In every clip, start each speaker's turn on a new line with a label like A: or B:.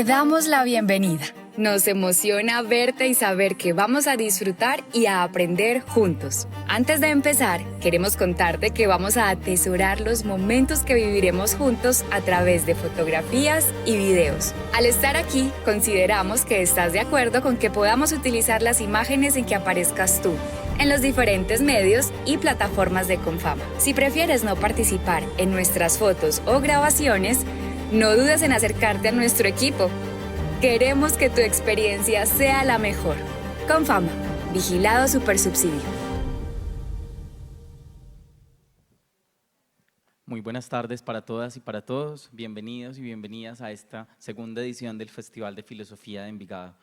A: Te damos la bienvenida. Nos emociona verte y saber que vamos a disfrutar y a aprender juntos. Antes de empezar, queremos contarte que vamos a atesorar los momentos que viviremos juntos a través de fotografías y videos. Al estar aquí, consideramos que estás de acuerdo con que podamos utilizar las imágenes en que aparezcas tú en los diferentes medios y plataformas de Confama. Si prefieres no participar en nuestras fotos o grabaciones, no dudes en acercarte a nuestro equipo. Queremos que tu experiencia sea la mejor. Confama, Vigilado Supersubsidio.
B: Muy buenas tardes para todas y para todos. Bienvenidos y bienvenidas a esta segunda edición del Festival de Filosofía de Envigado.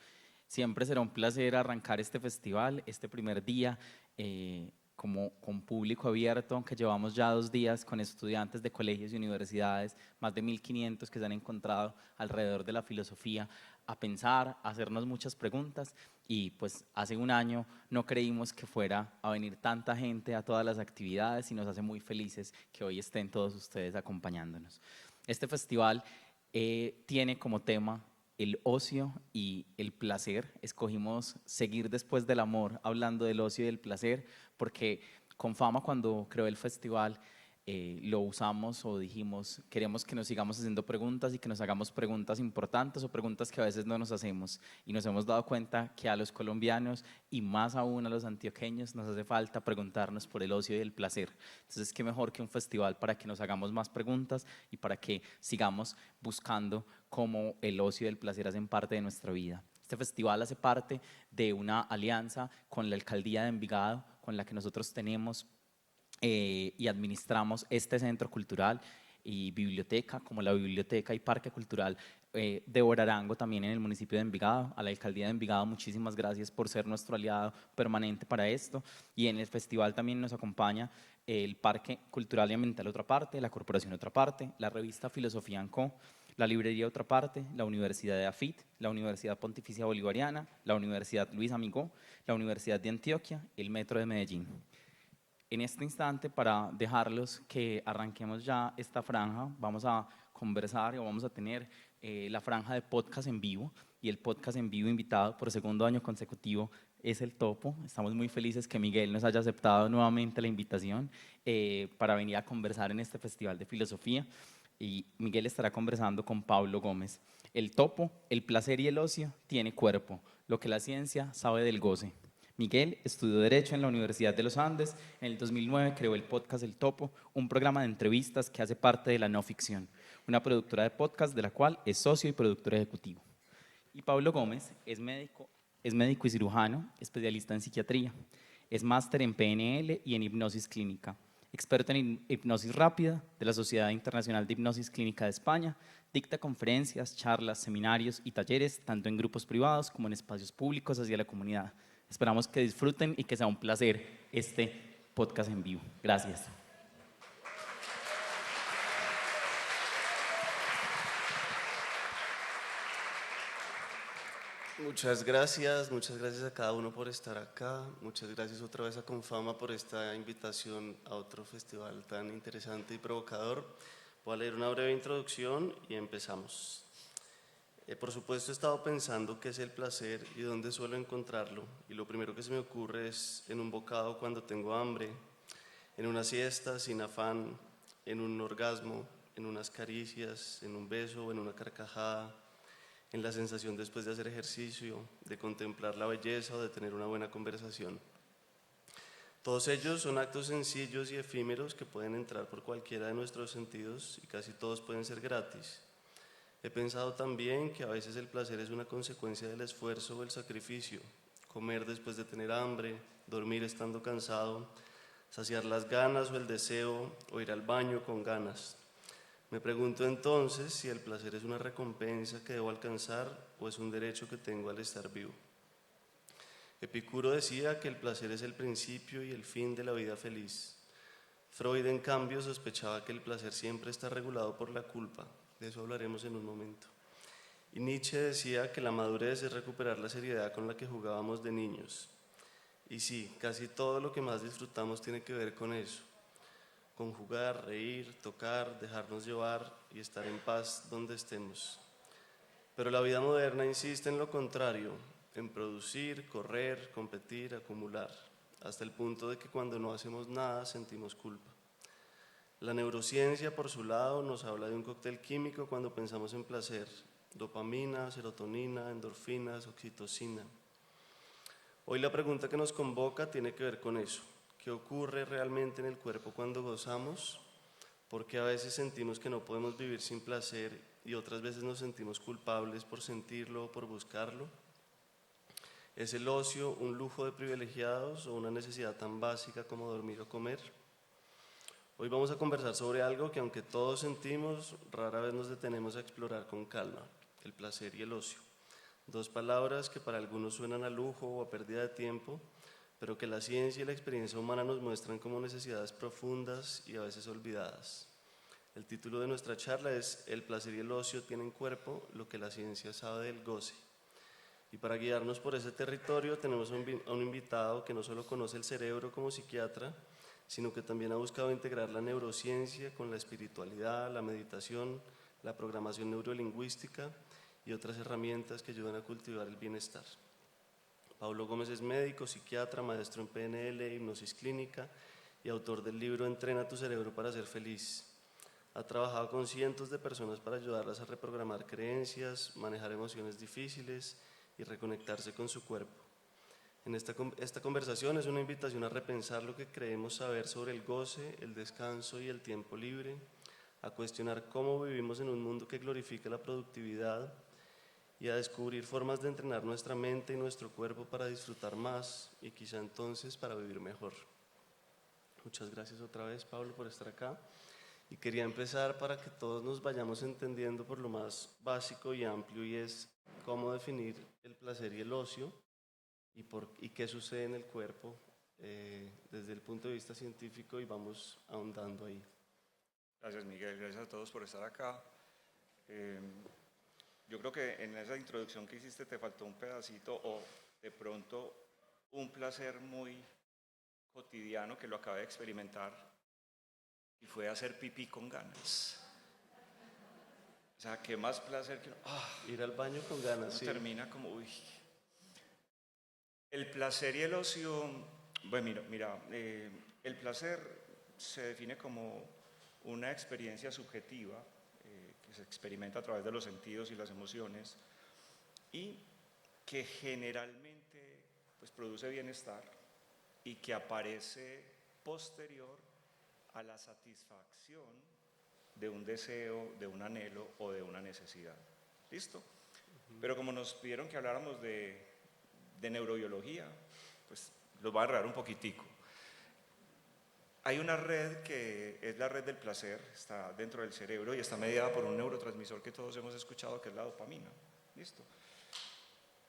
B: Siempre será un placer arrancar este festival, este primer día, como con público abierto, aunque llevamos ya 2 días con estudiantes de colegios y universidades, más de 1.500 que se han encontrado alrededor de la filosofía, a pensar, a hacernos muchas preguntas. Y pues hace un año no creímos que fuera a venir tanta gente a todas las actividades y nos hace muy felices que hoy estén todos ustedes acompañándonos. Este festival tiene como tema el ocio y el placer. Escogimos seguir después del amor hablando del ocio y del placer porque Confama, cuando creó el festival, lo usamos o dijimos, queremos que nos sigamos haciendo preguntas y que nos hagamos preguntas importantes o preguntas que a veces no nos hacemos, y nos hemos dado cuenta que a los colombianos y más aún a los antioqueños nos hace falta preguntarnos por el ocio y el placer. Entonces, qué mejor que un festival para que nos hagamos más preguntas y para que sigamos buscando cómo el ocio y el placer hacen parte de nuestra vida. Este festival hace parte de una alianza con la Alcaldía de Envigado, con la que nosotros tenemos y administramos este centro cultural y biblioteca, como la Biblioteca y Parque Cultural de Borarango, también en el municipio de Envigado. A la Alcaldía de Envigado, muchísimas gracias por ser nuestro aliado permanente para esto. Y en el festival también nos acompaña el Parque Cultural y Ambiental otra parte, la Corporación otra parte, la revista Filosofía & Co., la librería otra parte, la Universidad de AFIT, la Universidad Pontificia Bolivariana, la Universidad Luis Amigó, la Universidad de Antioquia, el Metro de Medellín. En este instante, para dejarlos que arranquemos ya esta franja, vamos a conversar o vamos a tener la franja de podcast en vivo, y el podcast en vivo invitado por segundo año consecutivo es El Topo. Estamos muy felices que Miguel nos haya aceptado nuevamente la invitación para venir a conversar en este Festival de Filosofía, y Miguel estará conversando con Pablo Gómez. El Topo, el placer y el ocio tiene cuerpo, lo que la ciencia sabe del goce. Miguel estudió Derecho en la Universidad de los Andes. En el 2009 creó el podcast El Topo, un programa de entrevistas que hace parte de la no ficción, una productora de podcast de la cual es socio y productor ejecutivo. Y Pablo Gómez es médico y cirujano, especialista en psiquiatría. Es máster en PNL y en hipnosis clínica, experto en hipnosis rápida de la Sociedad Internacional de Hipnosis Clínica de España. Dicta conferencias, charlas, seminarios y talleres, tanto en grupos privados como en espacios públicos hacia la comunidad. Esperamos que disfruten y que sea un placer este podcast en vivo. Gracias.
C: Muchas gracias a cada uno por estar acá. Muchas gracias otra vez a Confama por esta invitación a otro festival tan interesante y provocador. Voy a leer una breve introducción y empezamos. Por supuesto, he estado pensando qué es el placer y dónde suelo encontrarlo, y lo primero que se me ocurre es en un bocado cuando tengo hambre, en una siesta sin afán, en un orgasmo, en unas caricias, en un beso o en una carcajada, en la sensación después de hacer ejercicio, de contemplar la belleza o de tener una buena conversación. Todos ellos son actos sencillos y efímeros que pueden entrar por cualquiera de nuestros sentidos y casi todos pueden ser gratis. He pensado también que a veces el placer es una consecuencia del esfuerzo o el sacrificio: comer después de tener hambre, dormir estando cansado, saciar las ganas o el deseo, o ir al baño con ganas. Me pregunto entonces si el placer es una recompensa que debo alcanzar o es un derecho que tengo al estar vivo. Epicuro decía que el placer es el principio y el fin de la vida feliz. Freud, en cambio, sospechaba que el placer siempre está regulado por la culpa. De eso hablaremos en un momento. Y Nietzsche decía que la madurez es recuperar la seriedad con la que jugábamos de niños. Y sí, casi todo lo que más disfrutamos tiene que ver con eso: con jugar, reír, tocar, dejarnos llevar y estar en paz donde estemos. Pero la vida moderna insiste en lo contrario, en producir, correr, competir, acumular, hasta el punto de que cuando no hacemos nada sentimos culpa. La neurociencia, por su lado, nos habla de un cóctel químico cuando pensamos en placer: dopamina, serotonina, endorfinas, oxitocina. Hoy la pregunta que nos convoca tiene que ver con eso. ¿Qué ocurre realmente en el cuerpo cuando gozamos? Porque a veces sentimos que no podemos vivir sin placer y otras veces nos sentimos culpables por sentirlo o por buscarlo. ¿Es el ocio un lujo de privilegiados o una necesidad tan básica como dormir o comer? Hoy vamos a conversar sobre algo que, aunque todos sentimos, rara vez nos detenemos a explorar con calma: el placer y el ocio. Dos palabras que para algunos suenan a lujo o a pérdida de tiempo, pero que la ciencia y la experiencia humana nos muestran como necesidades profundas y a veces olvidadas. El título de nuestra charla es «El placer y el ocio tienen cuerpo, lo que la ciencia sabe del goce». Y para guiarnos por ese territorio tenemos a un invitado que no solo conoce el cerebro como psiquiatra, sino que también ha buscado integrar la neurociencia con la espiritualidad, la meditación, la programación neurolingüística y otras herramientas que ayudan a cultivar el bienestar. Pablo Gómez es médico, psiquiatra, maestro en PNL, hipnosis clínica y autor del libro Entrena tu cerebro para ser feliz. Ha trabajado con cientos de personas para ayudarlas a reprogramar creencias, manejar emociones difíciles y reconectarse con su cuerpo. Esta conversación es una invitación a repensar lo que creemos saber sobre el goce, el descanso y el tiempo libre, a cuestionar cómo vivimos en un mundo que glorifica la productividad y a descubrir formas de entrenar nuestra mente y nuestro cuerpo para disfrutar más y quizá entonces para vivir mejor. Muchas gracias otra vez, Pablo, por estar acá. Y quería empezar para que todos nos vayamos entendiendo por lo más básico y amplio, y es cómo definir el placer y el ocio y qué sucede en el cuerpo desde el punto de vista científico, y vamos ahondando ahí.
D: Gracias, Miguel, gracias a todos por estar acá. Yo creo que en esa introducción que hiciste te faltó un pedacito o de pronto un placer muy cotidiano que lo acabé de experimentar, y fue hacer pipí con ganas. O sea, qué más placer que
C: ir al baño con ganas, sí.
D: Termina como, uy. El placer y el ocio, bueno, mira, el placer se define como una experiencia subjetiva que se experimenta a través de los sentidos y las emociones y que generalmente pues, produce bienestar y que aparece posterior a la satisfacción de un deseo, de un anhelo o de una necesidad. ¿Listo? Pero como nos pidieron que habláramos de neurobiología, pues los voy a agarrar un poquitico. Hay una red que es la red del placer, está dentro del cerebro y está mediada por un neurotransmisor que todos hemos escuchado, que es la dopamina. ¿Listo?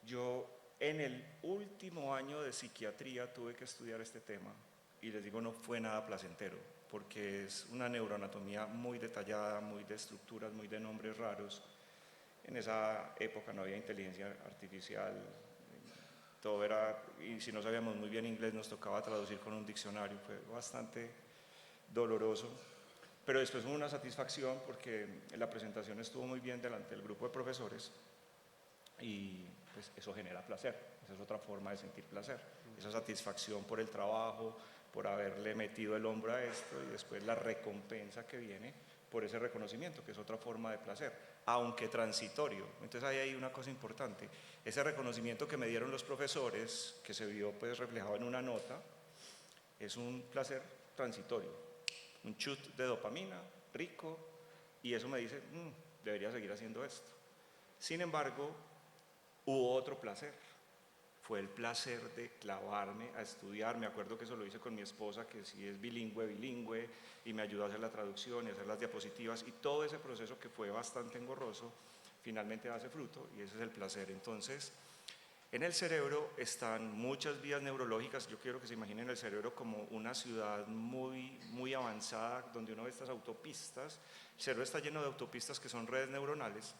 D: Yo en el último año de psiquiatría tuve que estudiar este tema y les digo, no fue nada placentero, porque es una neuroanatomía muy detallada, muy de estructuras, muy de nombres raros. En esa época no había inteligencia artificial, todo era, y si no sabíamos muy bien inglés nos tocaba traducir con un diccionario, fue bastante doloroso, pero después hubo una satisfacción porque la presentación estuvo muy bien delante del grupo de profesores y pues eso genera placer, esa es otra forma de sentir placer, esa satisfacción por el trabajo, por haberle metido el hombro a esto y después la recompensa que viene por ese reconocimiento, que es otra forma de placer, aunque transitorio. Entonces ahí hay una cosa importante, ese reconocimiento que me dieron los profesores, que se vio pues reflejado en una nota, es un placer transitorio, un chut de dopamina, rico, y eso me dice, debería seguir haciendo esto. Sin embargo, hubo otro placer, fue el placer de clavarme a estudiar. Me acuerdo que eso lo hice con mi esposa, que sí es bilingüe, y me ayudó a hacer la traducción y a hacer las diapositivas, y todo ese proceso que fue bastante engorroso, finalmente hace fruto, y ese es el placer. Entonces, en el cerebro están muchas vías neurológicas. Yo quiero que se imaginen el cerebro como una ciudad muy, muy avanzada, donde uno ve estas autopistas. El cerebro está lleno de autopistas que son redes neuronales,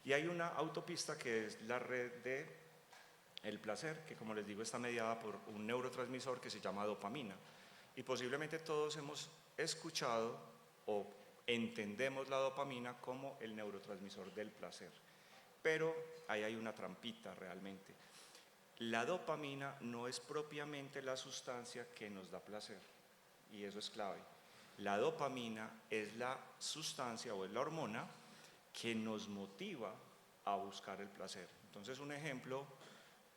D: y hay una autopista que es la red de el placer, que como les digo está mediada por un neurotransmisor que se llama dopamina, y posiblemente todos hemos escuchado o entendemos la dopamina como el neurotransmisor del placer, pero ahí hay una trampita realmente. La dopamina no es propiamente la sustancia que nos da placer, y eso es clave. La dopamina es la sustancia o es la hormona que nos motiva a buscar el placer. Entonces, un ejemplo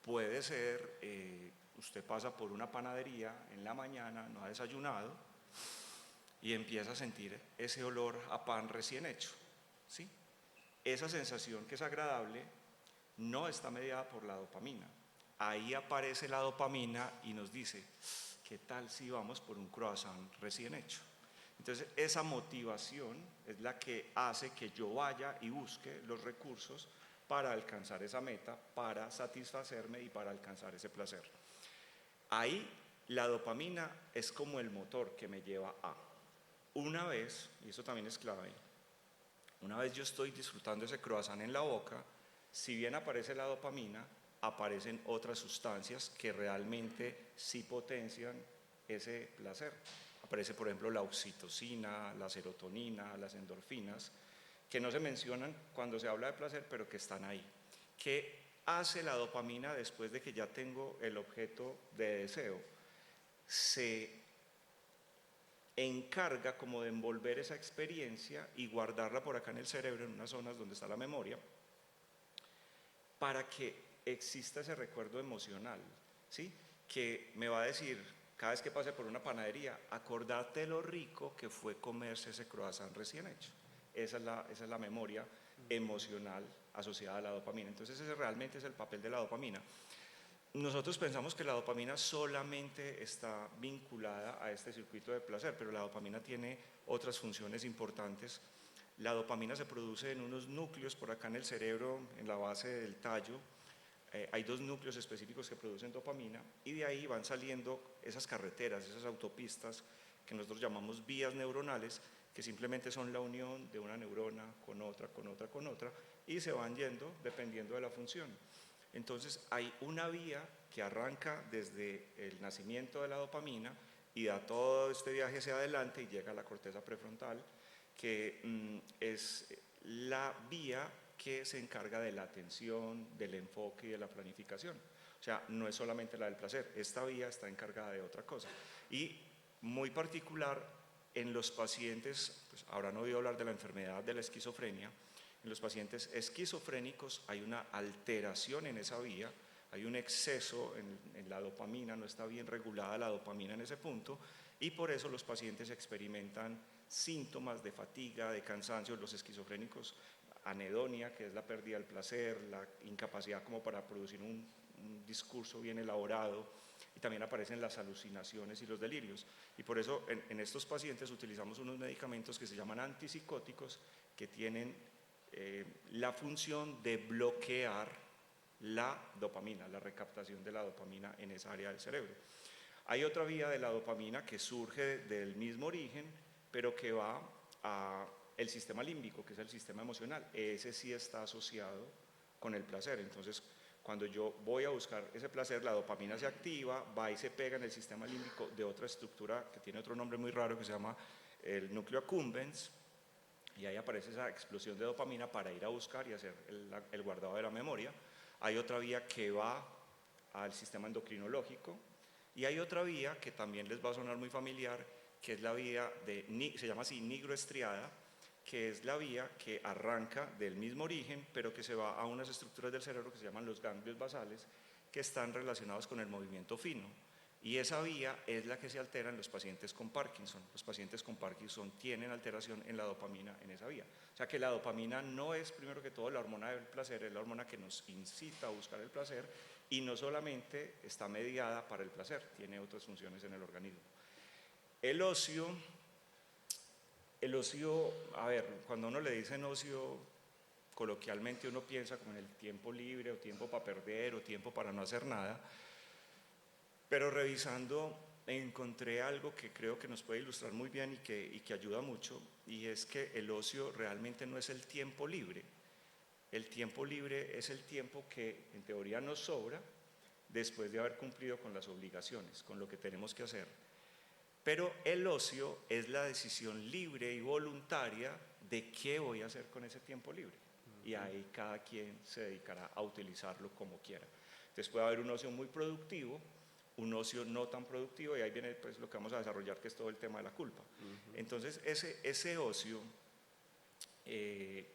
D: puede ser, usted pasa por una panadería en la mañana, no ha desayunado, y empieza a sentir ese olor a pan recién hecho, ¿sí? Esa sensación que es agradable no está mediada por la dopamina. Ahí aparece la dopamina y nos dice, ¿qué tal si vamos por un croissant recién hecho? Entonces, esa motivación es la que hace que yo vaya y busque los recursos para alcanzar esa meta, para satisfacerme y para alcanzar ese placer. Ahí la dopamina es como el motor que me lleva a. Una vez, y eso también es clave, una vez yo estoy disfrutando ese croissant en la boca, si bien aparece la dopamina, aparecen otras sustancias que realmente sí potencian ese placer. Aparece, por ejemplo, la oxitocina, la serotonina, las endorfinas, que no se mencionan cuando se habla de placer, pero que están ahí. ¿Qué hace la dopamina después de que ya tengo el objeto de deseo? Se encarga como de envolver esa experiencia y guardarla por acá en el cerebro, en unas zonas donde está la memoria, para que exista ese recuerdo emocional, ¿sí? Que me va a decir, cada vez que pase por una panadería, acordate lo rico que fue comerse ese croissant recién hecho. Esa es la memoria emocional asociada a la dopamina. Entonces ese realmente es el papel de la dopamina. Nosotros pensamos que la dopamina solamente está vinculada a este circuito de placer, pero la dopamina tiene otras funciones importantes. La dopamina se produce en unos núcleos por acá en el cerebro, en la base del tallo. Hay dos núcleos específicos que producen dopamina y de ahí van saliendo esas carreteras, esas autopistas que nosotros llamamos vías neuronales, que simplemente son la unión de una neurona con otra, con otra, con otra, y se van yendo dependiendo de la función. Entonces hay una vía que arranca desde el nacimiento de la dopamina y da todo este viaje hacia adelante y llega a la corteza prefrontal, que es la vía que se encarga de la atención, del enfoque y de la planificación. O sea, no es solamente la del placer, esta vía está encargada de otra cosa. Y muy particular en los pacientes, pues habrán oído hablar de la enfermedad de la esquizofrenia. En los pacientes esquizofrénicos hay una alteración en esa vía, hay un exceso en la dopamina, no está bien regulada la dopamina en ese punto, y por eso los pacientes experimentan síntomas de fatiga, de cansancio. Los esquizofrénicos, anedonia, que es la pérdida del placer, la incapacidad como para producir un discurso bien elaborado, y también aparecen las alucinaciones y los delirios. Y por eso en estos pacientes utilizamos unos medicamentos que se llaman antipsicóticos, que tienen la función de bloquear la dopamina, la recaptación de la dopamina en esa área del cerebro. Hay otra vía de la dopamina que surge del mismo origen, pero que va al sistema límbico, que es el sistema emocional. Ese sí está asociado con el placer. Entonces, cuando yo voy a buscar ese placer, la dopamina se activa, va y se pega en el sistema límbico de otra estructura que tiene otro nombre muy raro que se llama el núcleo accumbens, y ahí aparece esa explosión de dopamina para ir a buscar y hacer el guardado de la memoria. Hay otra vía que va al sistema endocrinológico y hay otra vía que también les va a sonar muy familiar, que es la vía se llama así nigroestriada, que es la vía que arranca del mismo origen, pero que se va a unas estructuras del cerebro que se llaman los ganglios basales, que están relacionados con el movimiento fino. Y esa vía es la que se altera en los pacientes con Parkinson. Los pacientes con Parkinson tienen alteración en la dopamina en esa vía. O sea que la dopamina no es, primero que todo, la hormona del placer, es la hormona que nos incita a buscar el placer y no solamente está mediada para el placer, tiene otras funciones en el organismo. El ocio, a ver, cuando a uno le dicen ocio, coloquialmente uno piensa como en el tiempo libre o tiempo para perder o tiempo para no hacer nada. Pero revisando encontré algo que creo que nos puede ilustrar muy bien y que ayuda mucho, y es que el ocio realmente no es el tiempo libre. El tiempo libre es el tiempo que en teoría nos sobra después de haber cumplido con las obligaciones, con lo que tenemos que hacer. Pero el ocio es la decisión libre y voluntaria de qué voy a hacer con ese tiempo libre. y ahí cada quien se dedicará a utilizarlo como quiera. Entonces puede haber un ocio muy productivo, un ocio no tan productivo, y ahí viene pues lo que vamos a desarrollar, que es todo el tema de la culpa. Entonces ese ocio, esto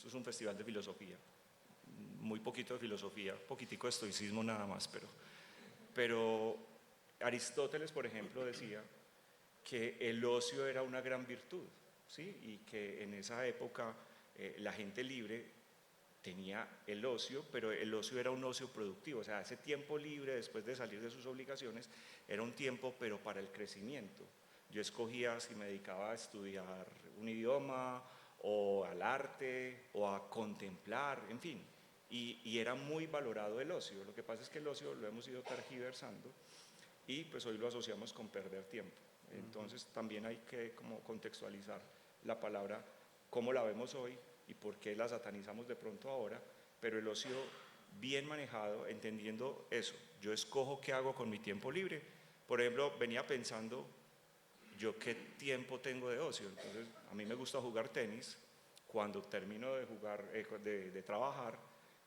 D: es un festival de filosofía, muy poquito de filosofía, poquitico de estoicismo nada más, pero Aristóteles, por ejemplo, decía que el ocio era una gran virtud, ¿sí? Y que en esa época la gente libre tenía el ocio, pero el ocio era un ocio productivo, o sea, ese tiempo libre después de salir de sus obligaciones era un tiempo pero para el crecimiento. Yo escogía si me dedicaba a estudiar un idioma o al arte o a contemplar, en fin, y era muy valorado el ocio. Lo que pasa es que el ocio lo hemos ido tergiversando y pues hoy lo asociamos con perder tiempo. Entonces también hay que como contextualizar la palabra, cómo la vemos hoy y por qué la satanizamos de pronto ahora, pero el ocio bien manejado, entendiendo eso, yo escojo qué hago con mi tiempo libre. Por ejemplo, venía pensando, yo qué tiempo tengo de ocio, entonces a mí me gusta jugar tenis, cuando termino de jugar, de trabajar,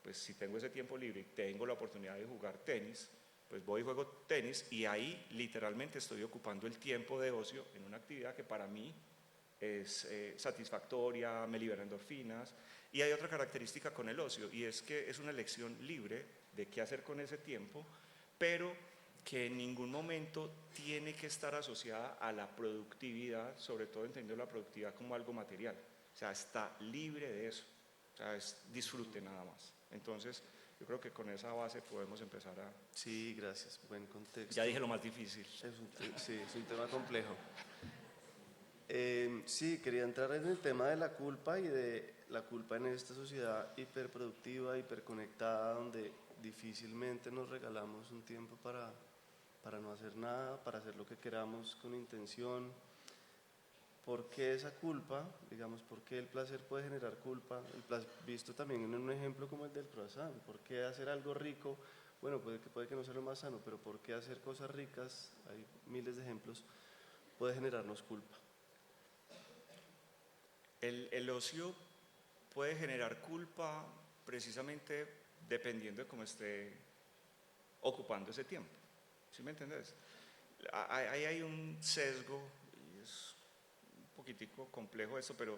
D: pues si tengo ese tiempo libre y tengo la oportunidad de jugar tenis, pues voy y juego tenis, y ahí literalmente estoy ocupando el tiempo de ocio en una actividad que para mí es satisfactoria, me libera endorfinas. Y hay otra característica con el ocio, y es que es una elección libre de qué hacer con ese tiempo, pero que en ningún momento tiene que estar asociada a la productividad, sobre todo entendiendo la productividad como algo material. O sea, está libre de eso, o sea, es disfrute nada más. Entonces, yo creo que con esa base podemos empezar a...
C: Sí, gracias, buen contexto.
D: Ya dije lo más difícil.
C: Sí, es un tema complejo. Sí, quería entrar en el tema de la culpa y de la culpa en esta sociedad hiperproductiva, hiperconectada, donde difícilmente nos regalamos un tiempo para no hacer nada, para hacer lo que queramos con intención. ¿Por qué esa culpa? Digamos, ¿por qué el placer puede generar culpa? Visto también en un ejemplo como el del croissant. ¿Por qué hacer algo rico? Bueno, puede que no sea lo más sano, pero ¿por qué hacer cosas ricas? Hay miles de ejemplos. Puede generarnos culpa.
D: El ocio puede generar culpa precisamente dependiendo de cómo esté ocupando ese tiempo. ¿Sí me entendés? Ahí hay un sesgo, y es un poquitico complejo eso, pero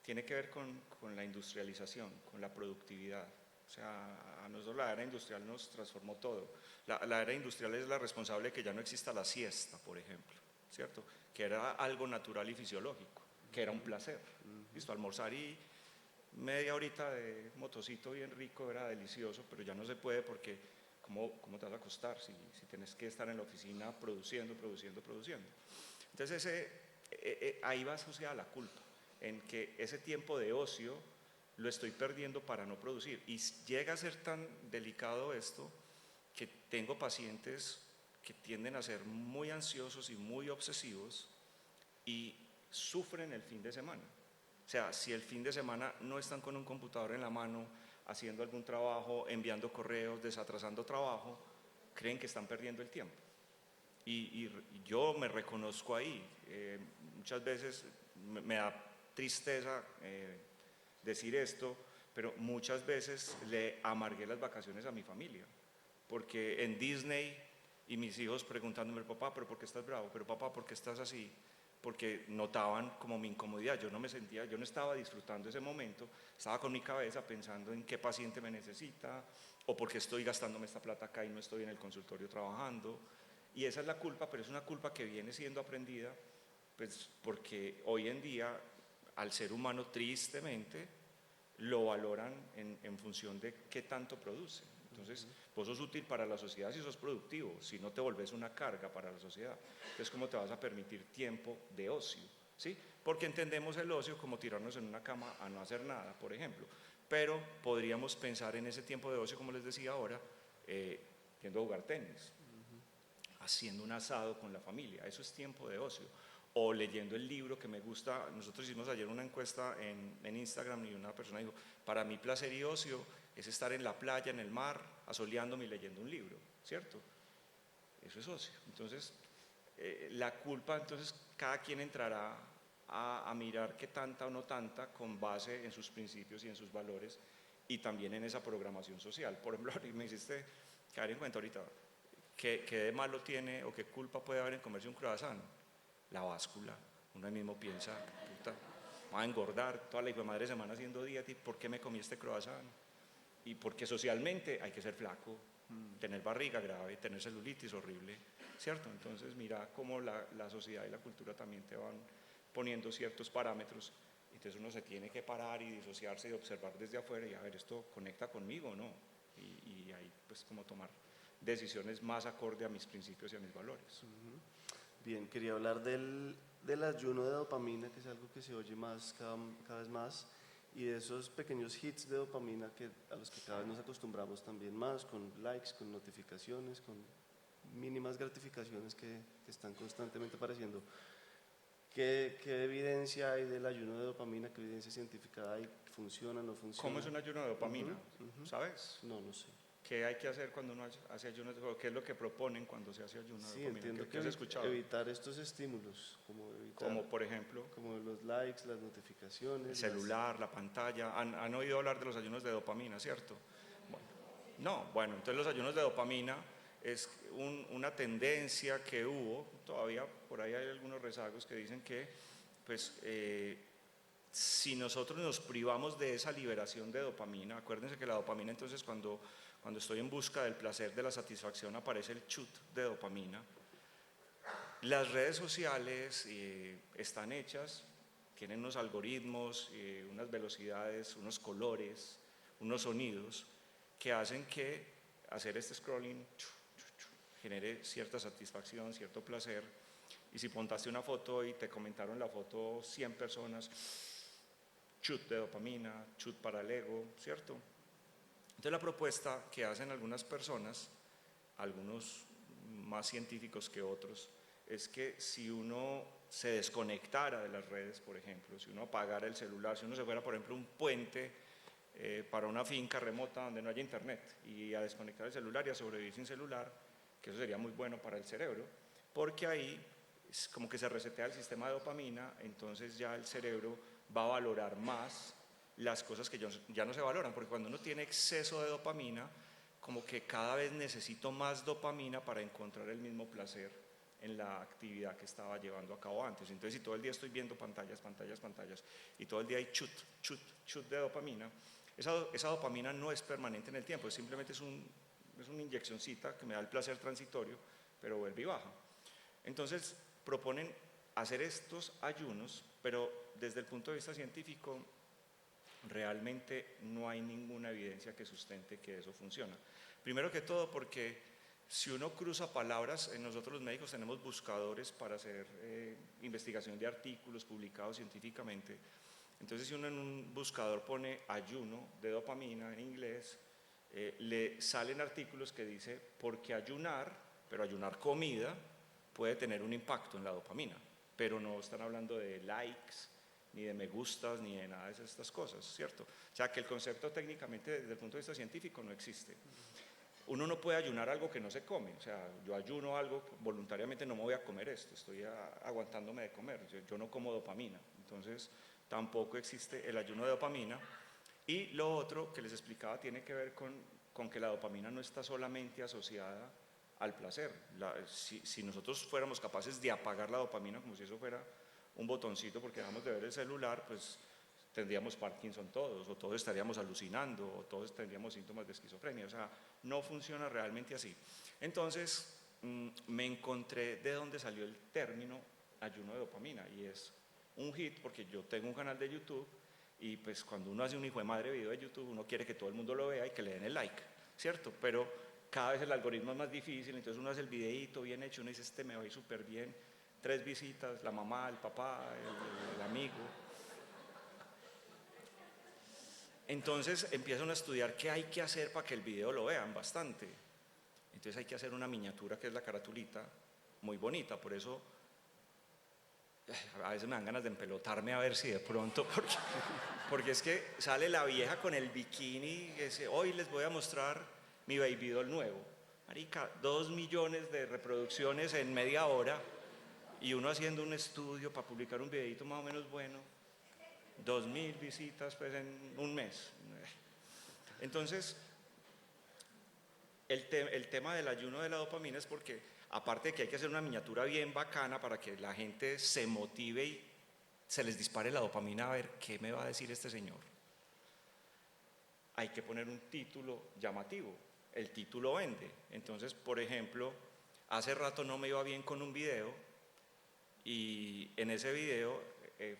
D: tiene que ver con la industrialización, con la productividad. O sea, a nosotros la era industrial nos transformó todo. La era industrial es la responsable de que ya no exista la siesta, por ejemplo, ¿cierto? Que era algo natural y fisiológico, que era un placer. ¿Listo? Almorzar y media horita de motocito bien rico era delicioso, pero ya no se puede porque ¿cómo te vas a acostar si tienes que estar en la oficina produciendo? Entonces ahí va asociada la culpa, en que ese tiempo de ocio lo estoy perdiendo para no producir. Y llega a ser tan delicado esto que tengo pacientes que tienden a ser muy ansiosos y muy obsesivos y sufren el fin de semana. O sea, si el fin de semana no están con un computador en la mano, haciendo algún trabajo, enviando correos, desatrasando trabajo, creen que están perdiendo el tiempo. Y yo me reconozco ahí. Muchas veces me da tristeza decir esto, pero muchas veces le amargué las vacaciones a mi familia. Porque en Disney, y mis hijos preguntándome, papá, ¿pero por qué estás bravo? ¿Pero papá, por qué estás así? Porque notaban como mi incomodidad, yo no estaba disfrutando ese momento, estaba con mi cabeza pensando en qué paciente me necesita, o porque estoy gastándome esta plata acá y no estoy en el consultorio trabajando. Y esa es la culpa, pero es una culpa que viene siendo aprendida, pues porque hoy en día al ser humano tristemente lo valoran en función de qué tanto produce. Entonces, vos sos útil para la sociedad si sos productivo, si no te volvés una carga para la sociedad. Entonces, ¿cómo te vas a permitir tiempo de ocio? ¿Sí? Porque entendemos el ocio como tirarnos en una cama a no hacer nada, por ejemplo. Pero podríamos pensar en ese tiempo de ocio, como les decía ahora, yendo a jugar tenis, haciendo un asado con la familia, eso es tiempo de ocio. O leyendo el libro que me gusta. Nosotros hicimos ayer una encuesta en Instagram y una persona dijo, para mí placer y ocio es estar en la playa, en el mar, asoleándome y leyendo un libro, ¿cierto? Eso es ocio. Entonces, la culpa, entonces cada quien entrará a mirar qué tanta o no tanta con base en sus principios y en sus valores y también en esa programación social. Por ejemplo, me hiciste caer en cuenta ahorita, ¿qué de malo tiene o qué culpa puede haber en comerse un croissant? La báscula. Uno ahí mismo piensa, puta, voy a engordar toda la hijo de madre semana haciendo dieta, ¿y por qué me comí este croissant? Y porque socialmente hay que ser flaco, tener barriga grave, tener celulitis horrible, ¿cierto? Entonces mira cómo la sociedad y la cultura también te van poniendo ciertos parámetros, entonces uno se tiene que parar y disociarse y observar desde afuera y a ver, ¿esto conecta conmigo o no? Y ahí pues como tomar decisiones más acorde a mis principios y a mis valores.
C: Bien, quería hablar del ayuno de dopamina, que es algo que se oye más cada vez más, y de esos pequeños hits de dopamina a los que cada vez nos acostumbramos también más, con likes, con notificaciones, con mínimas gratificaciones que están constantemente apareciendo. ¿Qué evidencia hay del ayuno de dopamina? ¿Qué evidencia científica hay? ¿Funciona, no funciona?
D: ¿Cómo es un ayuno de dopamina? ¿Sabes?
C: No sé.
D: ¿Qué hay que hacer cuando uno hace ayuno? ¿Qué es lo que proponen cuando se hace ayuno de dopamina?
C: Entiendo
D: ¿Qué has escuchado?
C: evitar estos estímulos,
D: como por ejemplo,
C: como los likes, las notificaciones,
D: el celular, la pantalla. ¿Han oído hablar de los ayunos de dopamina, cierto? Bueno, entonces los ayunos de dopamina es una tendencia que hubo, todavía por ahí hay algunos rezagos que dicen que pues, si nosotros nos privamos de esa liberación de dopamina, acuérdense que la dopamina entonces cuando estoy en busca del placer, de la satisfacción, aparece el chut de dopamina. Las redes sociales están hechas, tienen unos algoritmos, unas velocidades, unos colores, unos sonidos que hacen que hacer este scrolling genere cierta satisfacción, cierto placer. Y si montaste una foto y te comentaron la foto 100 personas, chut de dopamina, chut para el ego, ¿cierto? Entonces la propuesta que hacen algunas personas, algunos más científicos que otros, es que si uno se desconectara de las redes, por ejemplo, si uno apagara el celular, si uno se fuera, por ejemplo, a un puente para una finca remota donde no haya internet y a desconectar el celular y a sobrevivir sin celular, que eso sería muy bueno para el cerebro, porque ahí es como que se resetea el sistema de dopamina, entonces ya el cerebro va a valorar más las cosas que ya no se valoran, porque cuando uno tiene exceso de dopamina, como que cada vez necesito más dopamina para encontrar el mismo placer en la actividad que estaba llevando a cabo antes. Entonces, si todo el día estoy viendo pantallas, y todo el día hay chut de dopamina, esa dopamina no es permanente en el tiempo, simplemente es una inyeccioncita que me da el placer transitorio, pero vuelve y baja. Entonces, proponen hacer estos ayunos, pero desde el punto de vista científico, realmente no hay ninguna evidencia que sustente que eso funciona. Primero que todo porque si uno cruza palabras, nosotros los médicos tenemos buscadores para hacer investigación de artículos publicados científicamente. Entonces si uno en un buscador pone ayuno de dopamina en inglés, le salen artículos que dice porque ayunar, pero ayunar comida, puede tener un impacto en la dopamina, pero no están hablando de likes, ni de me gustas, ni de nada de estas cosas, ¿cierto? O sea, que el concepto técnicamente desde el punto de vista científico no existe. Uno no puede ayunar algo que no se come, o sea, yo ayuno algo, voluntariamente no me voy a comer esto, estoy aguantándome de comer, yo no como dopamina, entonces tampoco existe el ayuno de dopamina. Y lo otro que les explicaba tiene que ver con que la dopamina no está solamente asociada al placer. Si nosotros fuéramos capaces de apagar la dopamina como si eso fuera un botoncito porque dejamos de ver el celular, pues tendríamos Parkinson todos, o todos estaríamos alucinando, o todos tendríamos síntomas de esquizofrenia. O sea, no funciona realmente así. Entonces, me encontré de dónde salió el término ayuno de dopamina, y es un hit porque yo tengo un canal de YouTube y pues cuando uno hace un hijo de madre video de YouTube, uno quiere que todo el mundo lo vea y que le den el like, ¿cierto? Pero cada vez el algoritmo es más difícil, entonces uno hace el videíto bien hecho, uno dice, este me va a ir súper bien, 3 visitas, la mamá, el papá, el amigo. Entonces empiezan a estudiar qué hay que hacer para que el video lo vean bastante. Entonces hay que hacer una miniatura que es la caratulita, muy bonita, por eso a veces me dan ganas de empelotarme a ver si de pronto, porque es que sale la vieja con el bikini y dice, hoy les voy a mostrar mi baby doll nuevo. Marica, 2 millones de reproducciones en media hora Y uno haciendo un estudio para publicar un videito más o menos bueno, 2000 visitas pues en un mes. Entonces, el tema del ayuno de la dopamina es porque, aparte de que hay que hacer una miniatura bien bacana para que la gente se motive y se les dispare la dopamina a ver qué me va a decir este señor, hay que poner un título llamativo. El título vende. Entonces, por ejemplo, hace rato no me iba bien con un video y en ese video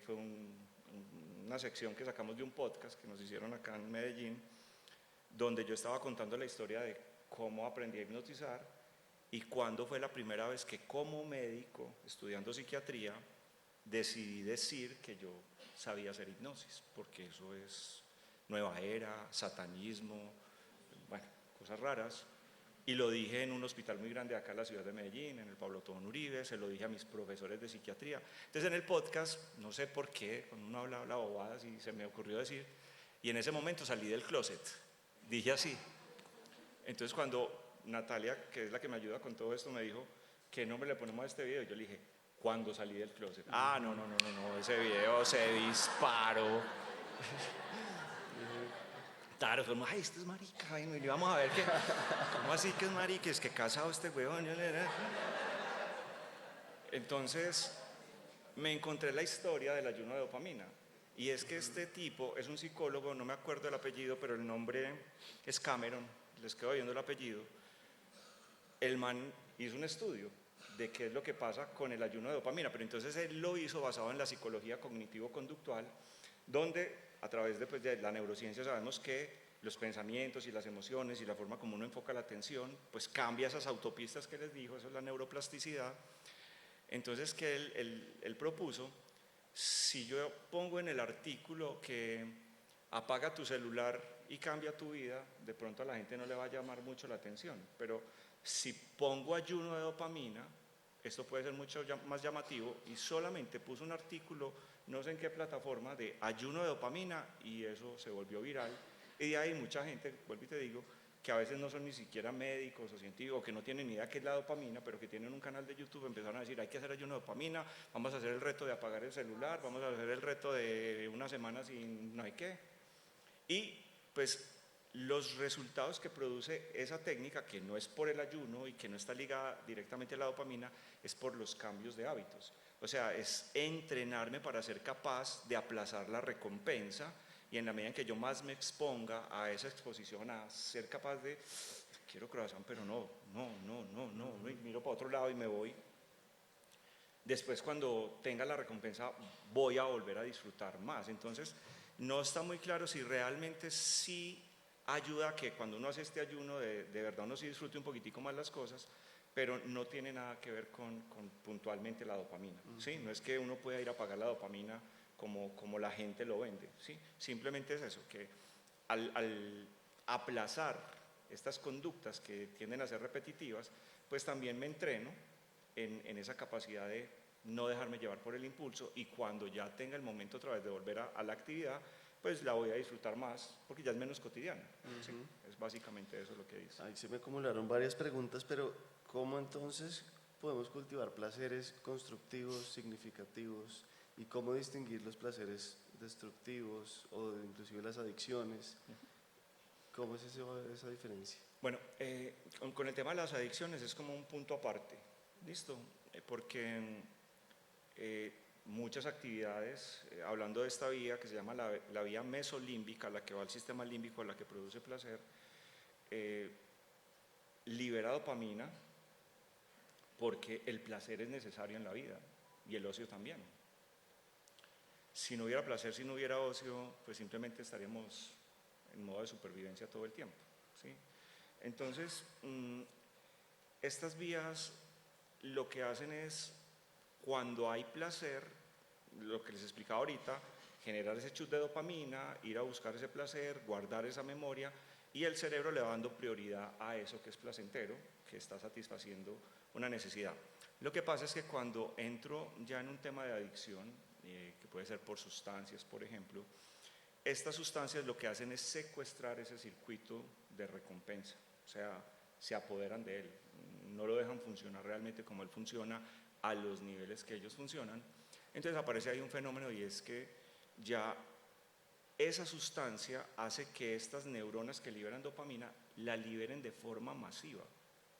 D: fue una sección que sacamos de un podcast que nos hicieron acá en Medellín, donde yo estaba contando la historia de cómo aprendí a hipnotizar y cuándo fue la primera vez que como médico, estudiando psiquiatría, decidí decir que yo sabía hacer hipnosis, porque eso es nueva era, satanismo, bueno, cosas raras. Y lo dije en un hospital muy grande acá en la ciudad de Medellín, en el Pablo Tobón Uribe, se lo dije a mis profesores de psiquiatría. Entonces en el podcast, no sé por qué, cuando uno habla bobadas y se me ocurrió decir, y en ese momento salí del closet, dije así. Entonces cuando Natalia, que es la que me ayuda con todo esto, me dijo, ¿qué nombre le ponemos a este video? Y yo le dije, ¿cuándo salí del closet? Ah, no, ese video se disparó. Claro, como, ay, este es marica, y vamos a ver qué, ¿cómo así que es marica? Es que casado este huevón. Entonces, me encontré la historia del ayuno de dopamina. Y es que este tipo es un psicólogo, no me acuerdo el apellido, pero el nombre es Cameron, les quedo viendo el apellido. El man hizo un estudio de qué es lo que pasa con el ayuno de dopamina, pero entonces él lo hizo basado en la psicología cognitivo-conductual, donde a través de la neurociencia sabemos que los pensamientos y las emociones y la forma como uno enfoca la atención, pues cambia esas autopistas que les dijo, eso es la neuroplasticidad. Entonces, que él propuso, si yo pongo en el artículo que apaga tu celular y cambia tu vida, de pronto a la gente no le va a llamar mucho la atención, pero si pongo ayuno de dopamina, esto puede ser mucho más llamativo, y solamente puso un artículo, no sé en qué plataforma, de ayuno de dopamina, y eso se volvió viral. Y de ahí mucha gente, vuelvo y te digo, que a veces no son ni siquiera médicos o científicos, que no tienen ni idea qué es la dopamina, pero que tienen un canal de YouTube, empezaron a decir, hay que hacer ayuno de dopamina, vamos a hacer el reto de apagar el celular, vamos a hacer el reto de una semana sin no hay qué. Y pues los resultados que produce esa técnica, que no es por el ayuno y que no está ligada directamente a la dopamina, es por los cambios de hábitos. O sea, es entrenarme para ser capaz de aplazar la recompensa, y en la medida en que yo más me exponga a esa exposición, a ser capaz de, quiero croissant, pero no, miro para otro lado y me voy. Después, cuando tenga la recompensa, voy a volver a disfrutar más. Entonces, no está muy claro si realmente sí ayuda a que cuando uno hace este ayuno de verdad uno sí disfrute un poquitico más las cosas, pero no tiene nada que ver con puntualmente la dopamina. ¿Sí? No es que uno pueda ir a pagar la dopamina como la gente lo vende. ¿Sí? Simplemente es eso, que al aplazar estas conductas que tienden a ser repetitivas, pues también me entreno en esa capacidad de no dejarme llevar por el impulso, y cuando ya tenga el momento otra vez de volver a la actividad, pues la voy a disfrutar más porque ya es menos cotidiana. ¿Sí? Es básicamente eso lo que dice.
C: Ahí se me acumularon varias preguntas, pero ¿cómo entonces podemos cultivar placeres constructivos, significativos, y cómo distinguir los placeres destructivos o inclusive las adicciones? ¿Cómo es esa diferencia?
D: Bueno, con el tema de las adicciones es como un punto aparte, ¿listo? Porque muchas actividades, hablando de esta vía que se llama la vía mesolímbica, la que va al sistema límbico, la que produce placer, libera dopamina porque el placer es necesario en la vida y el ocio también. Si no hubiera placer, si no hubiera ocio, pues simplemente estaríamos en modo de supervivencia todo el tiempo, ¿sí? Entonces, estas vías lo que hacen es, cuando hay placer, lo que les explicaba ahorita, generar ese chute de dopamina, ir a buscar ese placer, guardar esa memoria, y el cerebro le va dando prioridad a eso que es placentero, que está satisfaciendo una necesidad. Lo que pasa es que cuando entro ya en un tema de adicción, que puede ser por sustancias, por ejemplo, estas sustancias lo que hacen es secuestrar ese circuito de recompensa, o sea, se apoderan de él, no lo dejan funcionar realmente como él funciona a los niveles que ellos funcionan. Entonces aparece ahí un fenómeno y es que ya esa sustancia hace que estas neuronas que liberan dopamina la liberen de forma masiva,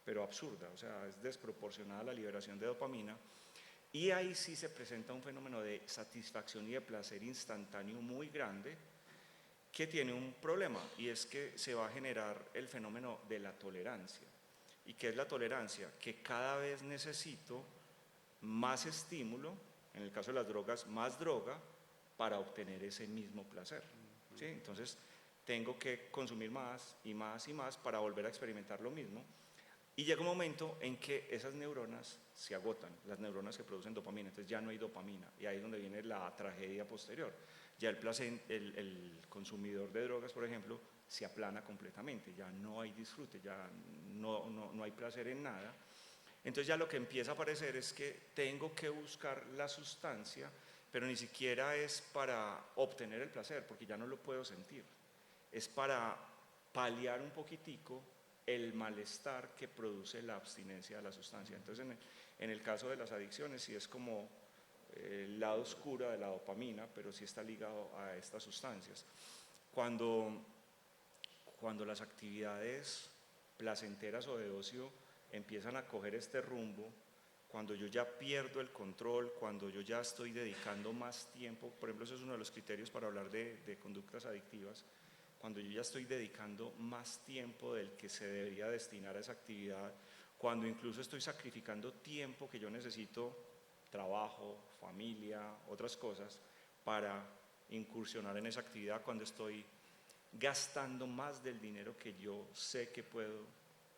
D: pero absurda, o sea, es desproporcionada la liberación de dopamina. Y ahí sí se presenta un fenómeno de satisfacción y de placer instantáneo muy grande, que tiene un problema, y es que se va a generar el fenómeno de la tolerancia. ¿Y qué es la tolerancia? Que cada vez necesito más estímulo, en el caso de las drogas, más droga, para obtener ese mismo placer. ¿Sí? Entonces, tengo que consumir más y más y más para volver a experimentar lo mismo. Y llega un momento en que esas neuronas se agotan, las neuronas que producen dopamina, entonces ya no hay dopamina, y ahí es donde viene la tragedia posterior. Ya el consumidor de drogas, por ejemplo, se aplana completamente, ya no hay disfrute, ya no hay placer en nada. Entonces ya lo que empieza a aparecer es que tengo que buscar la sustancia, pero ni siquiera es para obtener el placer, porque ya no lo puedo sentir, es para paliar un poquitico el malestar que produce la abstinencia de la sustancia. Entonces, en el caso de las adicciones, sí es como el lado oscuro de la dopamina, pero sí está ligado a estas sustancias. Cuando las actividades placenteras o de ocio empiezan a coger este rumbo, cuando yo ya pierdo el control, cuando yo ya estoy dedicando más tiempo, por ejemplo, eso es uno de los criterios para hablar de conductas adictivas, cuando yo ya estoy dedicando más tiempo del que se debería destinar a esa actividad, cuando incluso estoy sacrificando tiempo que yo necesito, trabajo, familia, otras cosas, para incursionar en esa actividad, cuando estoy gastando más del dinero que yo sé que puedo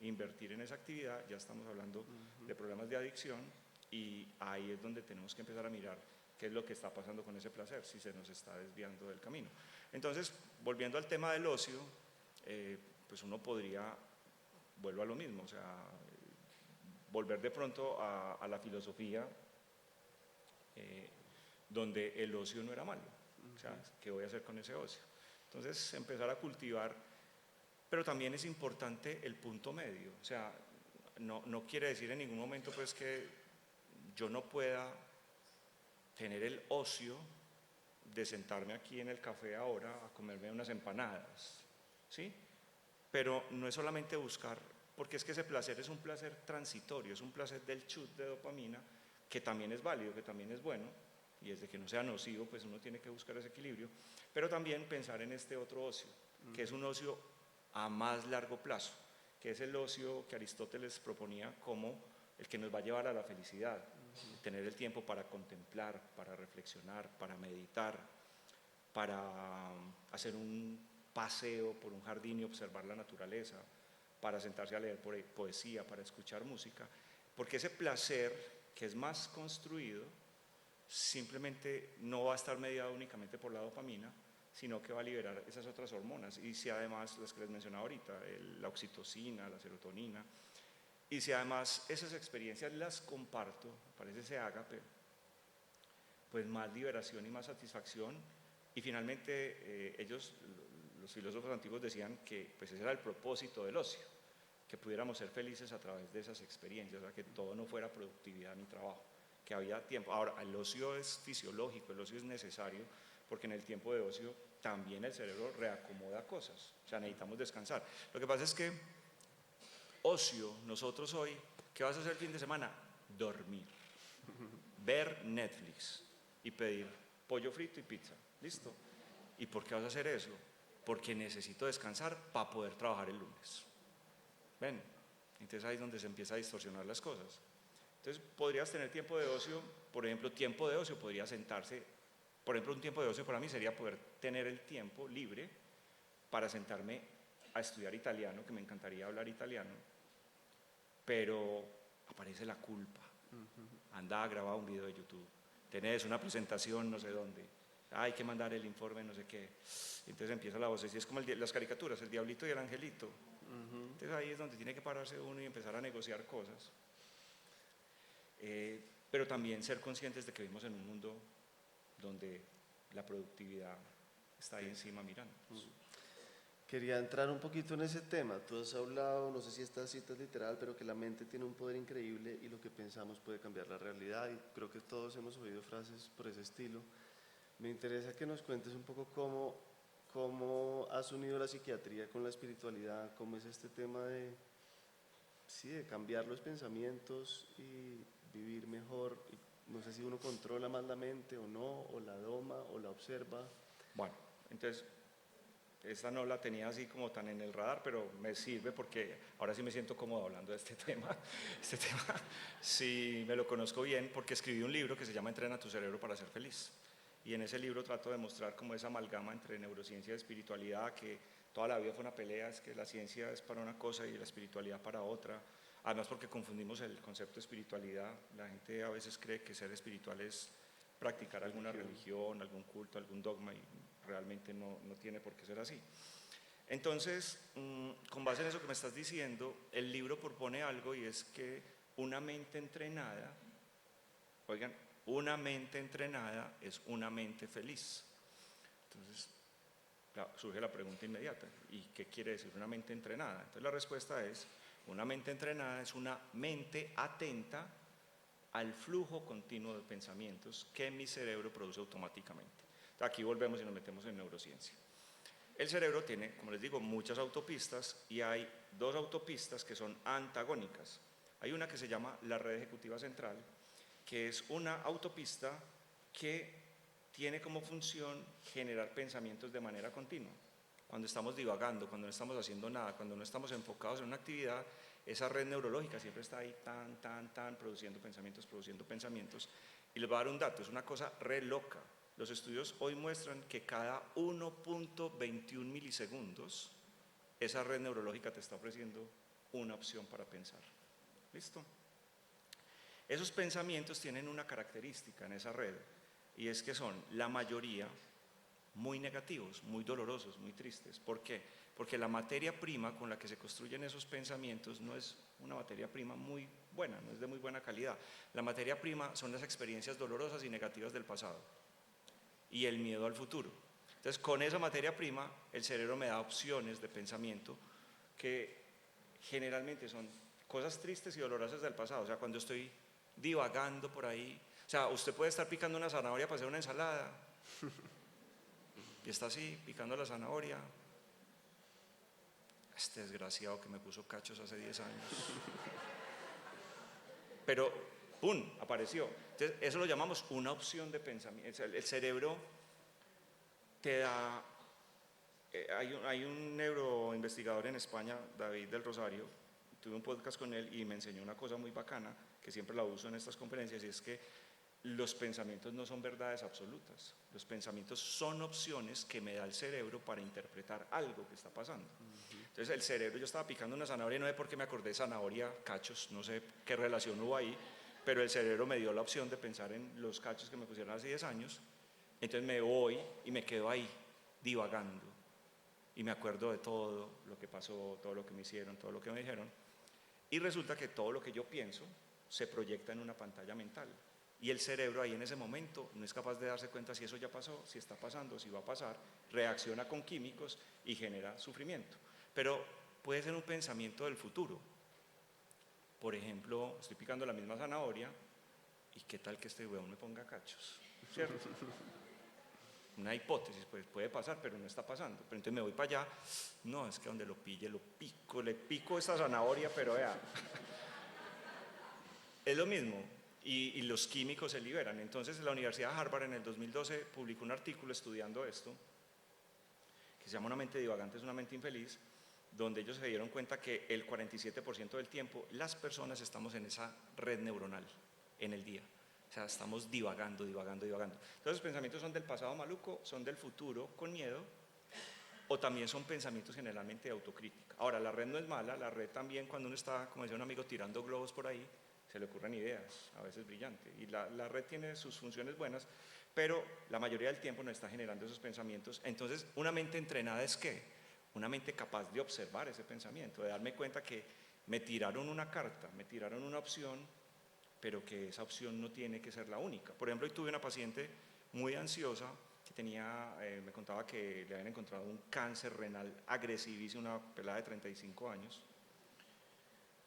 D: invertir en esa actividad, ya estamos hablando de problemas de adicción, y ahí es donde tenemos que empezar a mirar qué es lo que está pasando con ese placer, si se nos está desviando del camino. Entonces, volviendo al tema del ocio, pues uno podría, vuelvo a lo mismo, o sea, volver de pronto a la filosofía, donde el ocio no era malo, o sea, ¿qué voy a hacer con ese ocio? Entonces, empezar a cultivar, pero también es importante el punto medio, o sea, no quiere decir en ningún momento pues que yo no pueda tener el ocio de sentarme aquí en el café ahora a comerme unas empanadas, ¿sí? Pero no es solamente buscar, porque es que ese placer es un placer transitorio, es un placer del chut de dopamina, que también es válido, que también es bueno, y desde que no sea nocivo, pues uno tiene que buscar ese equilibrio, pero también pensar en este otro ocio, que es un ocio a más largo plazo, que es el ocio que Aristóteles proponía como el que nos va a llevar a la felicidad, tener el tiempo para contemplar, para reflexionar, para meditar, para hacer un paseo por un jardín y observar la naturaleza, para sentarse a leer poesía, para escuchar música, porque ese placer que es más construido simplemente no va a estar mediado únicamente por la dopamina, sino que va a liberar esas otras hormonas, y si además las que les mencionaba ahorita, la oxitocina, la serotonina, y si además esas experiencias las comparto, parece ese ágape, pues más liberación y más satisfacción, y finalmente ellos, los filósofos antiguos decían que pues ese era el propósito del ocio, que pudiéramos ser felices a través de esas experiencias, o sea, que todo no fuera productividad ni trabajo, que había tiempo. Ahora, el ocio es fisiológico, el ocio es necesario, porque en el tiempo de ocio también el cerebro reacomoda cosas, o sea, necesitamos descansar. Lo que pasa es que ocio, nosotros hoy, ¿qué vas a hacer el fin de semana? Dormir, ver Netflix y pedir pollo frito y pizza, ¿listo? ¿Y por qué vas a hacer eso? Porque necesito descansar para poder trabajar el lunes. ¿Ven? Entonces ahí es donde se empieza a distorsionar las cosas. Entonces podrías tener tiempo de ocio, por ejemplo, tiempo de ocio podría sentarse, por ejemplo, un tiempo de ocio para mí sería poder tener el tiempo libre para sentarme a estudiar italiano, que me encantaría hablar italiano, pero aparece la culpa. Anda a grabar un video de YouTube, tenés una presentación no sé dónde, hay que mandar el informe no sé qué, entonces empieza la voz, y es como las caricaturas, el diablito y el angelito. Entonces ahí es donde tiene que pararse uno y empezar a negociar cosas, pero también ser conscientes de que vivimos en un mundo donde la productividad está ahí encima mirando.
C: Quería entrar un poquito en ese tema. Tú has hablado, no sé si esta cita es literal, pero que la mente tiene un poder increíble y lo que pensamos puede cambiar la realidad. Y creo que todos hemos oído frases por ese estilo. Me interesa que nos cuentes un poco cómo has unido la psiquiatría con la espiritualidad, cómo es este tema de, sí, de cambiar los pensamientos y vivir mejor. Y no sé si uno controla más la mente o no, o la doma, o la observa.
D: Bueno, entonces, esta no la tenía así como tan en el radar, pero me sirve porque ahora sí me siento cómodo hablando de este tema. Este tema sí me lo conozco bien porque escribí un libro que se llama Entrena tu cerebro para ser feliz. Y en ese libro trato de mostrar como esa amalgama entre neurociencia y espiritualidad, que toda la vida fue una pelea, es que la ciencia es para una cosa y la espiritualidad para otra. Además porque confundimos el concepto de espiritualidad. La gente a veces cree que ser espiritual es practicar alguna religión, algún culto, algún dogma, y realmente no tiene por qué ser así. Entonces, con base en eso que me estás diciendo, el libro propone algo, y es que una mente entrenada, oigan, una mente entrenada es una mente feliz. Entonces, surge la pregunta inmediata, ¿y qué quiere decir una mente entrenada? Entonces la respuesta es, una mente entrenada es una mente atenta al flujo continuo de pensamientos que mi cerebro produce automáticamente. Entonces, aquí volvemos y nos metemos en neurociencia. El cerebro tiene, como les digo, muchas autopistas, y hay dos autopistas que son antagónicas. Hay una que se llama la red ejecutiva central, que es una autopista que tiene como función generar pensamientos de manera continua. Cuando estamos divagando, cuando no estamos haciendo nada, cuando no estamos enfocados en una actividad, esa red neurológica siempre está ahí produciendo pensamientos. Y les voy a dar un dato, es una cosa re loca. Los estudios hoy muestran que cada 1.21 milisegundos esa red neurológica te está ofreciendo una opción para pensar. ¿Listo? Esos pensamientos tienen una característica en esa red, y es que son la mayoría muy negativos, muy dolorosos, muy tristes. ¿Por qué? Porque la materia prima con la que se construyen esos pensamientos no es una materia prima muy buena, no es de muy buena calidad. La materia prima son las experiencias dolorosas y negativas del pasado y el miedo al futuro. Entonces, con esa materia prima, el cerebro me da opciones de pensamiento que generalmente son cosas tristes y dolorosas del pasado. O sea, cuando estoy divagando por ahí, o sea, usted puede estar picando una zanahoria para hacer una ensalada y está así, picando la zanahoria. Este desgraciado que me puso cachos hace 10 años. Pero, ¡pum!, apareció. Entonces, eso lo llamamos una opción de pensamiento. El cerebro te da... hay un neuroinvestigador en España, David del Rosario, tuve un podcast con él y me enseñó una cosa muy bacana, que siempre la uso en estas conferencias, y es que los pensamientos no son verdades absolutas. Los pensamientos son opciones que me da el cerebro para interpretar algo que está pasando. Entonces el cerebro, yo estaba picando una zanahoria y no sé por qué me acordé de zanahoria, cachos, no sé qué relación hubo ahí, pero el cerebro me dio la opción de pensar en los cachos que me pusieron hace 10 años. Entonces me voy y me quedo ahí divagando y me acuerdo de todo lo que pasó, todo lo que me hicieron, todo lo que me dijeron, y resulta que todo lo que yo pienso se proyecta en una pantalla mental. Y el cerebro ahí en ese momento no es capaz de darse cuenta si eso ya pasó, si está pasando, si va a pasar, reacciona con químicos y genera sufrimiento. Pero puede ser un pensamiento del futuro. Por ejemplo, estoy picando la misma zanahoria y qué tal que este huevón me ponga cachos, ¿cierto? Una hipótesis, pues puede pasar, pero no está pasando. Pero entonces me voy para allá, no, es que donde lo pille, lo pico, le pico esta zanahoria, pero vea, es lo mismo. Y los químicos se liberan. Entonces la Universidad de Harvard en el 2012 publicó un artículo estudiando esto, que se llama Una mente divagante es una mente infeliz, donde ellos se dieron cuenta que el 47% del tiempo las personas estamos en esa red neuronal en el día. O sea, estamos divagando. Entonces los pensamientos son del pasado maluco, son del futuro con miedo, o también son pensamientos generalmente de autocrítica. Ahora, la red no es mala, la red también, cuando uno está, como decía un amigo, tirando globos por ahí, se le ocurren ideas, a veces brillantes, y la red tiene sus funciones buenas, pero la mayoría del tiempo no está generando esos pensamientos. Entonces, una mente entrenada es ¿qué? Una mente capaz de observar ese pensamiento, de darme cuenta que me tiraron una carta, me tiraron una opción, pero que esa opción no tiene que ser la única. Por ejemplo, hoy tuve una paciente muy ansiosa, que me contaba que le habían encontrado un cáncer renal agresivísimo, una pelada de 35 años,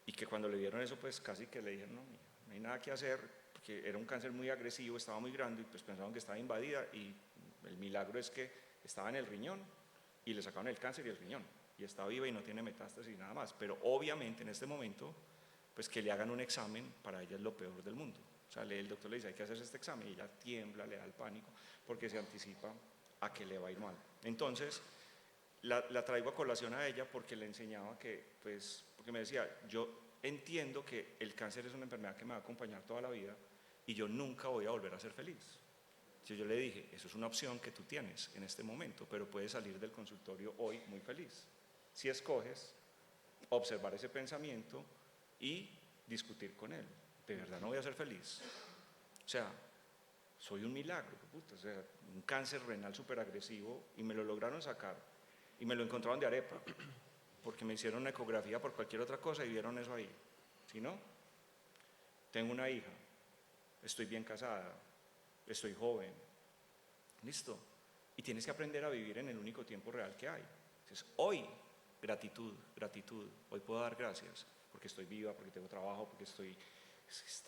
D: y que cuando le vieron eso, pues casi que le dijeron, no, mija, no hay nada que hacer, porque era un cáncer muy agresivo, estaba muy grande, y pues pensaban que estaba invadida, y el milagro es que estaba en el riñón, y le sacaron el cáncer y el riñón, y está viva y no tiene metástasis y nada más, pero obviamente en este momento, pues que le hagan un examen, para ella es lo peor del mundo. O sea, el doctor le dice, hay que hacerse este examen, y ella tiembla, le da el pánico, porque se anticipa a que le va a ir mal. Entonces, la traigo a colación a ella porque le enseñaba que, pues, porque me decía, yo entiendo que el cáncer es una enfermedad que me va a acompañar toda la vida, y yo nunca voy a volver a ser feliz. Entonces yo le dije, eso es una opción que tú tienes en este momento, pero puedes salir del consultorio hoy muy feliz. Si escoges observar ese pensamiento y discutir con él, de verdad no voy a ser feliz. O sea, soy un milagro, puta, o sea, un cáncer renal súper agresivo, y me lo lograron sacar, y me lo encontraron de arepa, porque me hicieron una ecografía por cualquier otra cosa y vieron eso ahí. Si no, tengo una hija, estoy bien casada, estoy joven, listo, y tienes que aprender a vivir en el único tiempo real que hay. Entonces, hoy, gratitud, gratitud, hoy puedo dar gracias, porque estoy viva, porque tengo trabajo, porque estoy...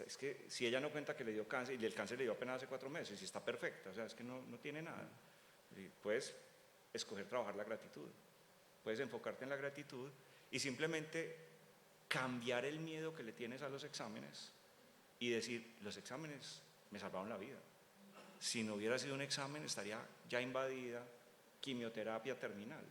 D: Es que si ella no cuenta que le dio cáncer, y el cáncer le dio apenas hace 4 meses, y está perfecta, o sea, es que no tiene nada. Y puedes escoger trabajar la gratitud, puedes enfocarte en la gratitud, y simplemente cambiar el miedo que le tienes a los exámenes, y decir, los exámenes me salvaron la vida. Si no hubiera sido un examen, estaría ya invadida, quimioterapia terminal.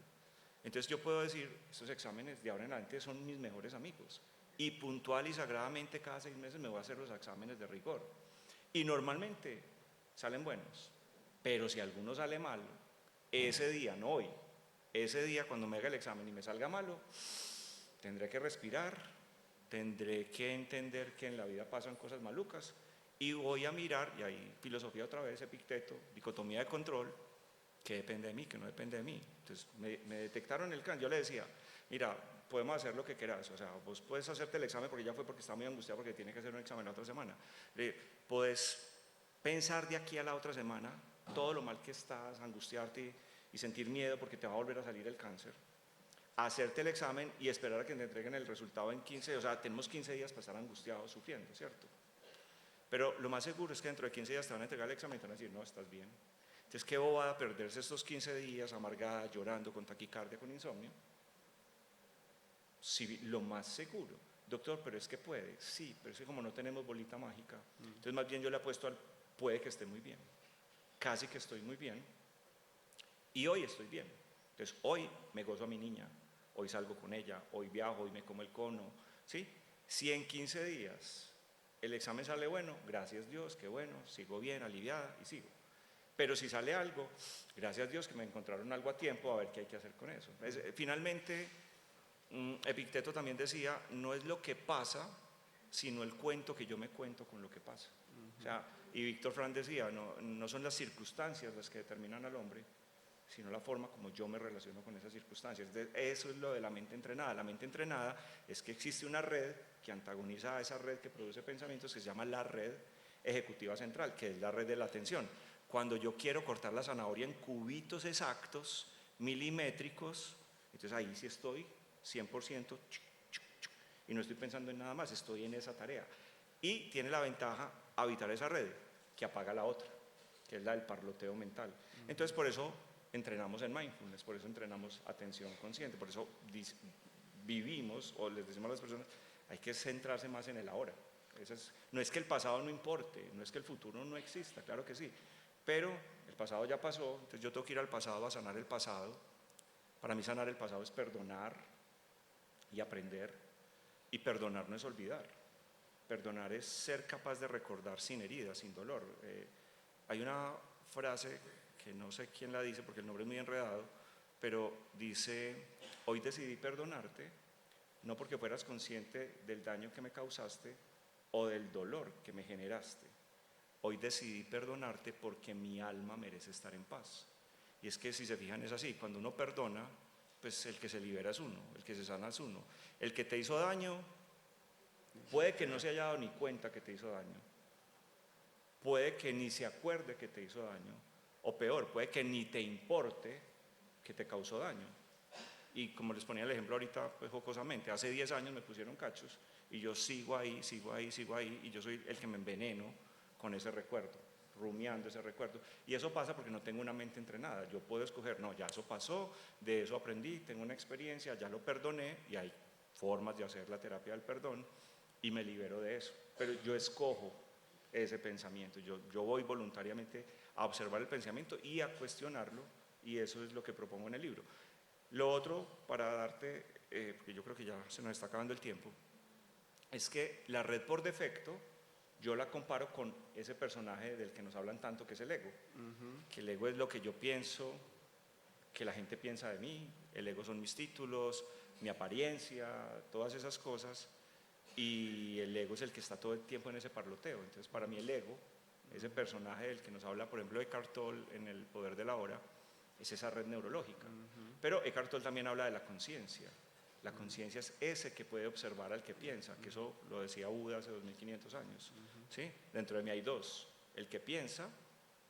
D: Entonces yo puedo decir, estos exámenes de ahora en adelante son mis mejores amigos, y puntual y sagradamente cada 6 meses me voy a hacer los exámenes de rigor, y normalmente salen buenos, pero si alguno sale mal, ese día, no hoy, ese día cuando me haga el examen y me salga malo, tendré que respirar, tendré que entender que en la vida pasan cosas malucas, y voy a mirar, y ahí filosofía otra vez, Epicteto, dicotomía de control, que depende de mí, que no depende de mí. Entonces me detectaron el cáncer, yo le decía, mira, podemos hacer lo que quieras, o sea, vos puedes hacerte el examen, porque ya fue porque está muy angustiado porque tiene que hacer un examen la otra semana, puedes pensar de aquí a la otra semana todo lo mal que estás, angustiarte y sentir miedo porque te va a volver a salir el cáncer, hacerte el examen y esperar a que te entreguen el resultado en 15, o sea, tenemos 15 días para estar angustiados, sufriendo, ¿cierto? Pero lo más seguro es que dentro de 15 días te van a entregar el examen y te van a decir, no, estás bien. Entonces, ¿qué bobada perderse estos 15 días amargada, llorando, con taquicardia, con insomnio? Sí, lo más seguro. Doctor, pero es que puede. Sí, pero es que como no tenemos bolita mágica, entonces más bien yo le apuesto al puede que esté muy bien. Casi que estoy muy bien. Y hoy estoy bien. Entonces, hoy me gozo a mi niña, hoy salgo con ella, hoy viajo, hoy me como el cono, ¿sí? Si en 15 días el examen sale bueno, gracias Dios, qué bueno, sigo bien, aliviada y sigo. Pero si sale algo, gracias Dios que me encontraron algo a tiempo, a ver qué hay que hacer con eso. Finalmente, Epicteto también decía, no es lo que pasa, sino el cuento que yo me cuento con lo que pasa. O sea, y Víctor Frank decía, no son las circunstancias las que determinan al hombre, sino la forma como yo me relaciono con esas circunstancias. Eso es lo de la mente entrenada. La mente entrenada es que existe una red que antagoniza a esa red que produce pensamientos, que se llama la red ejecutiva central, que es la red de la atención. Cuando yo quiero cortar la zanahoria en cubitos exactos, milimétricos, entonces ahí sí estoy 100%, y no estoy pensando en nada más, estoy en esa tarea. Y tiene la ventaja habitar esa red, que apaga la otra, que es la del parloteo mental. Entonces por eso entrenamos en mindfulness, por eso entrenamos atención consciente, por eso vivimos, o les decimos a las personas, hay que centrarse más en el ahora. No es que el pasado no importe, no es que el futuro no exista, claro que sí, pero el pasado ya pasó, entonces yo tengo que ir al pasado a sanar el pasado. Para mí sanar el pasado es perdonar y aprender, y perdonar no es olvidar, perdonar es ser capaz de recordar sin heridas, sin dolor. Hay una frase que no sé quién la dice porque el nombre es muy enredado, pero dice, hoy decidí perdonarte, no porque fueras consciente del daño que me causaste o del dolor que me generaste. Hoy decidí perdonarte porque mi alma merece estar en paz. Y es que si se fijan es así, cuando uno perdona, pues el que se libera es uno, el que se sana es uno. El que te hizo daño, puede que no se haya dado ni cuenta que te hizo daño, puede que ni se acuerde que te hizo daño, O peor, puede que ni te importe que te causó daño. Y como les ponía el ejemplo ahorita, pues jocosamente, hace 10 años me pusieron cachos y yo sigo ahí, y yo soy el que me enveneno con ese recuerdo, rumiando ese recuerdo. Y eso pasa porque no tengo una mente entrenada. Yo puedo escoger, no, ya eso pasó, de eso aprendí, tengo una experiencia, ya lo perdoné, y hay formas de hacer la terapia del perdón y me libero de eso. Pero yo escojo ese pensamiento, yo voy voluntariamente a observar el pensamiento y a cuestionarlo, y eso es lo que propongo en el libro. Lo otro, para darte, porque yo creo que ya se nos está acabando el tiempo, es que la red por defecto, yo la comparo con ese personaje del que nos hablan tanto, que es el ego. Que el ego es lo que yo pienso, que la gente piensa de mí, el ego son mis títulos, mi apariencia, todas esas cosas, y el ego es el que está todo el tiempo en ese parloteo. Entonces, para mí el ego, ese personaje del que nos habla, por ejemplo, Eckhart Tolle en El poder de la hora, es esa red neurológica. Pero Eckhart Tolle también habla de la conciencia. La conciencia es ese que puede observar al que piensa, que eso lo decía Buda hace 2500 años. ¿Sí? Dentro de mí hay dos, el que piensa,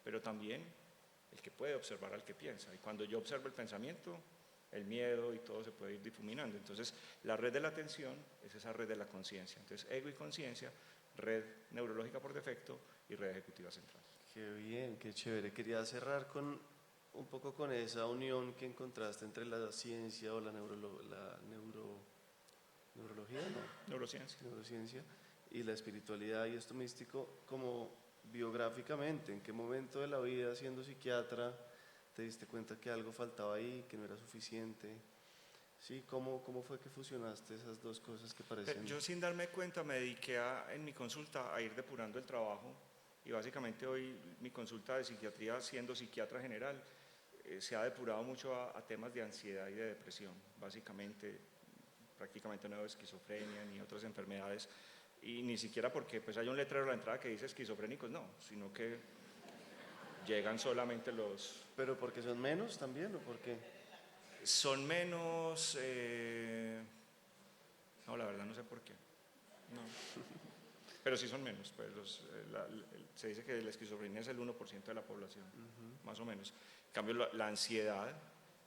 D: pero también el que puede observar al que piensa. Y cuando yo observo el pensamiento, el miedo y todo se puede ir difuminando. Entonces, la red de la atención es esa red de la conciencia. Entonces, ego y conciencia, red neurológica por defecto y red ejecutiva central.
C: Qué bien, qué chévere. Quería cerrar con un poco con esa unión que encontraste entre la ciencia o la neurología, ¿no? Neurociencia y la espiritualidad y esto místico, como biográficamente, ¿en qué momento de la vida, siendo psiquiatra, te diste cuenta que algo faltaba ahí, que no era suficiente? ¿Sí? ¿Cómo fue que fusionaste esas dos cosas que parecen?
D: Yo, sin darme cuenta, me dediqué en mi consulta a ir depurando el trabajo, y básicamente hoy mi consulta de psiquiatría, siendo psiquiatra general, se ha depurado mucho a temas de ansiedad y de depresión. Básicamente, prácticamente no veo esquizofrenia ni otras enfermedades, y ni siquiera porque pues hay un letrero a la entrada que dice esquizofrénicos, no, sino que llegan solamente los...
C: ¿Pero porque son menos también o por qué?
D: Son menos... no, la verdad no sé por qué. No. Pero sí son menos. Pues se dice que la esquizofrenia es el 1% de la población, más o menos. En cambio, la ansiedad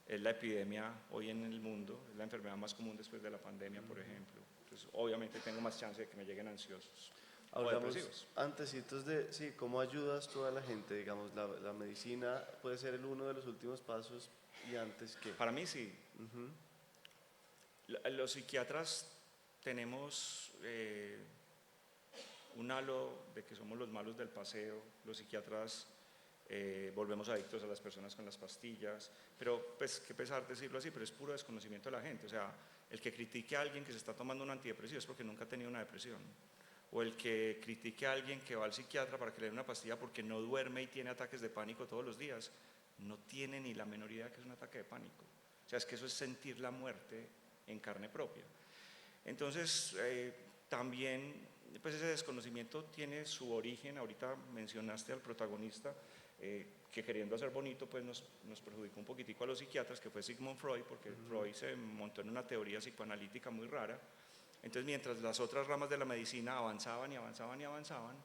D: es la epidemia hoy en el mundo, es la enfermedad más común después de la pandemia, por ejemplo. Entonces, obviamente tengo más chance de que me lleguen ansiosos.
C: Hablamos antecitos de, sí, ¿cómo ayudas tú a la gente? Digamos, la medicina puede ser uno de los últimos pasos, y antes, ¿qué?
D: Para mí sí. Los psiquiatras tenemos un halo de que somos los malos del paseo. Los psiquiatras volvemos adictos a las personas con las pastillas, pero pues qué pesar decirlo así, pero es puro desconocimiento de la gente. O sea, el que critique a alguien que se está tomando un antidepresivo es porque nunca ha tenido una depresión, o el que critique a alguien que va al psiquiatra para que le dé una pastilla porque no duerme y tiene ataques de pánico todos los días, no tiene ni la menor idea que es un ataque de pánico. O sea, es que eso es sentir la muerte en carne propia. Entonces, también pues ese desconocimiento tiene su origen. Ahorita mencionaste al protagonista, que queriendo hacer bonito pues nos perjudicó un poquitico a los psiquiatras, que fue Sigmund Freud, porque Freud se montó en una teoría psicoanalítica muy rara. Entonces, mientras las otras ramas de la medicina avanzaban y avanzaban y avanzaban,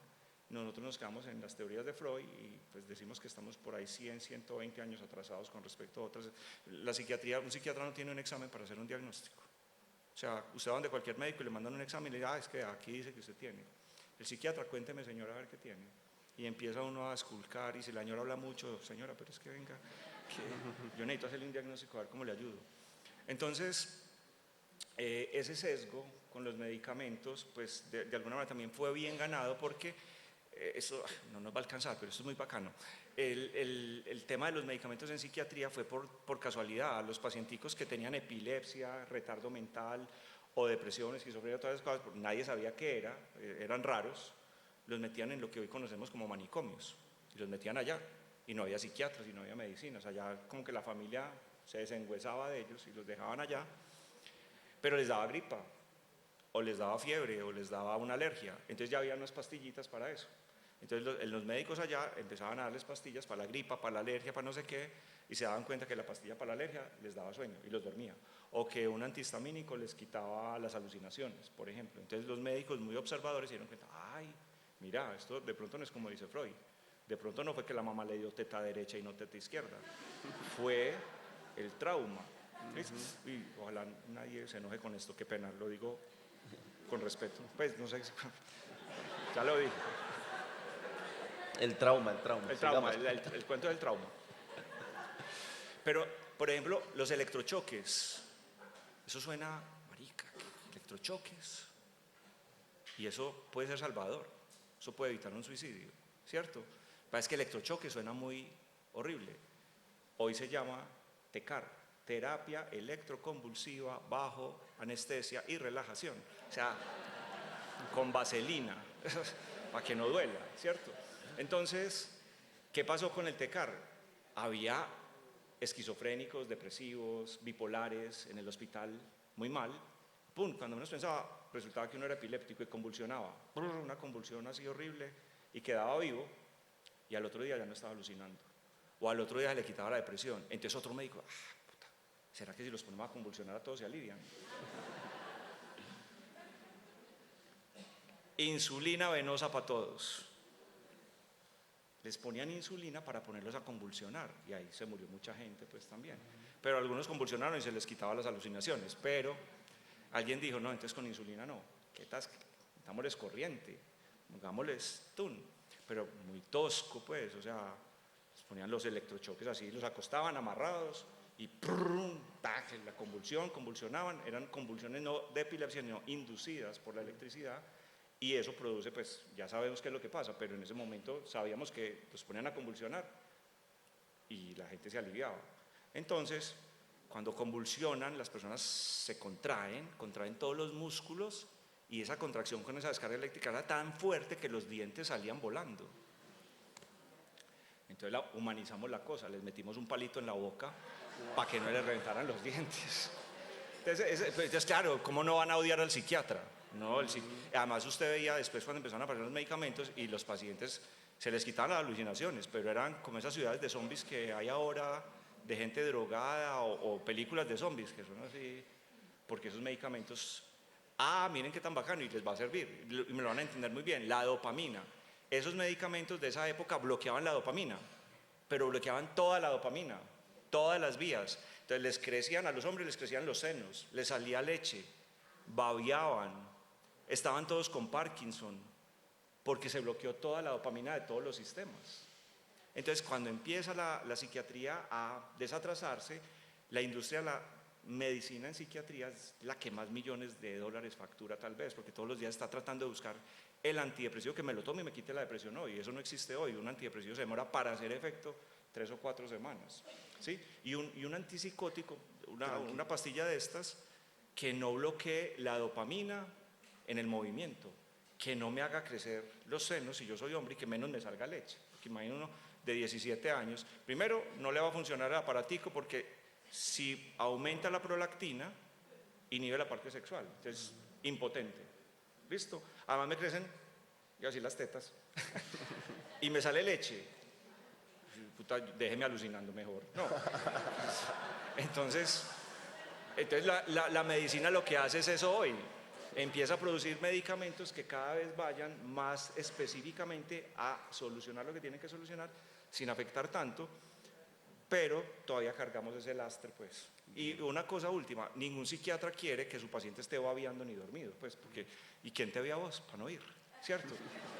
D: nosotros nos quedamos en las teorías de Freud y pues decimos que estamos por ahí 100, 120 años atrasados con respecto a otras. La psiquiatría, un psiquiatra no tiene un examen para hacer un diagnóstico. O sea, usted va donde cualquier médico y le mandan un examen y le dice, es que aquí dice que usted tiene. El psiquiatra, cuénteme, señora, a ver qué tiene. Y empieza uno a esculcar, y si la señora habla mucho, señora, pero es que venga, que yo necesito hacerle un diagnóstico, a ver cómo le ayudo. Entonces, ese sesgo con los medicamentos, pues de alguna manera también fue bien ganado, porque eso no nos va a alcanzar, pero esto es muy bacano. El tema de los medicamentos en psiquiatría fue por casualidad. A los pacienticos que tenían epilepsia, retardo mental o depresión, esquizofrenia, todas esas cosas, nadie sabía qué era, eran raros, los metían en lo que hoy conocemos como manicomios, y los metían allá, y no había psiquiatras y no había medicinas. Allá como que la familia se desengüezaba de ellos y los dejaban allá, pero les daba gripa, o les daba fiebre, o les daba una alergia. Entonces ya había unas pastillitas para eso. Entonces los médicos allá empezaban a darles pastillas para la gripa, para la alergia, para no sé qué, y se daban cuenta que la pastilla para la alergia les daba sueño y los dormía, o que un antihistamínico les quitaba las alucinaciones, por ejemplo. Entonces los médicos, muy observadores, se dieron cuenta, ay, mira, esto de pronto no es como dice Freud. De pronto no fue que la mamá le dio teta derecha y no teta izquierda, fue el trauma. Y ojalá nadie se enoje con esto, qué pena, lo digo con respeto. Pues no sé, ya lo dije.
C: El trauma, el trauma.
D: El trauma,
C: Sigamos.
D: el cuento del trauma. Pero, por ejemplo, los electrochoques, eso suena, marica, electrochoques. Y eso puede ser salvador, eso puede evitar un suicidio, ¿cierto? Parece que electrochoque suena muy horrible. Hoy se llama TECAR, terapia electroconvulsiva bajo anestesia y relajación. O sea, con vaselina, para que no duela, ¿cierto? Entonces, ¿qué pasó con el TECAR? Había esquizofrénicos, depresivos, bipolares en el hospital, muy mal. Pum, cuando menos pensaba, resultaba que uno era epiléptico y convulsionaba. Una convulsión así horrible y quedaba vivo y al otro día ya no estaba alucinando. O al otro día se le quitaba la depresión. Entonces otro médico, puta, ¿será que si los ponemos a convulsionar a todos se alivian? Insulina venosa para todos. Les ponían insulina para ponerlos a convulsionar y ahí se murió mucha gente pues también. Pero algunos convulsionaron y se les quitaba las alucinaciones, pero alguien dijo, no, entonces con insulina no, ¿qué tal? Dámosles corriente, pongámosles tun, pero muy tosco pues, o sea, les ponían los electrochoques así, los acostaban amarrados y ¡prum! ¡Tac! La convulsión, convulsionaban, eran convulsiones no de epilepsia, sino inducidas por la electricidad. Y eso produce, pues ya sabemos qué es lo que pasa, pero en ese momento sabíamos que los ponían a convulsionar y la gente se aliviaba. Entonces, cuando convulsionan, las personas se contraen todos los músculos y esa contracción con esa descarga eléctrica era tan fuerte que los dientes salían volando. Entonces humanizamos la cosa, les metimos un palito en la boca para que no les reventaran los dientes. Entonces, claro, ¿cómo no van a odiar al psiquiatra? No, además usted veía después cuando empezaron a aparecer los medicamentos y los pacientes se les quitaban las alucinaciones, pero eran como esas ciudades de zombies que hay ahora, de gente drogada o películas de zombies que son así, porque esos medicamentos, miren qué tan bacano y les va a servir, y me lo van a entender muy bien, la dopamina. Esos medicamentos de esa época bloqueaban la dopamina, pero bloqueaban toda la dopamina, todas las vías. Entonces les crecían, a los hombres les crecían los senos, les salía leche, babeaban, estaban todos con Parkinson, porque se bloqueó toda la dopamina de todos los sistemas. Entonces, cuando empieza la psiquiatría a desatrasarse, la industria de la medicina en psiquiatría es la que más millones de dólares factura tal vez, porque todos los días está tratando de buscar el antidepresivo que me lo tome y me quite la depresión hoy. Eso no existe hoy, un antidepresivo se demora para hacer efecto 3 o 4 semanas. ¿Sí? Y un antipsicótico, una pastilla de estas, que no bloquee la dopamina en el movimiento, que no me haga crecer los senos si yo soy hombre y que menos me salga leche. Porque imagino uno de 17 años, primero no le va a funcionar el aparatico porque si aumenta la prolactina, inhibe la parte sexual, entonces impotente. ¿Listo? Además me crecen, y así las tetas, y me sale leche. Puta, déjeme alucinando mejor. No. Entonces la medicina lo que hace es eso hoy. Empieza a producir medicamentos que cada vez vayan más específicamente a solucionar lo que tienen que solucionar sin afectar tanto, pero todavía cargamos ese lastre, pues. Y una cosa última, ningún psiquiatra quiere que su paciente esté babeando ni dormido, pues, porque ¿y quién te ve a vos? Para no ir, ¿cierto?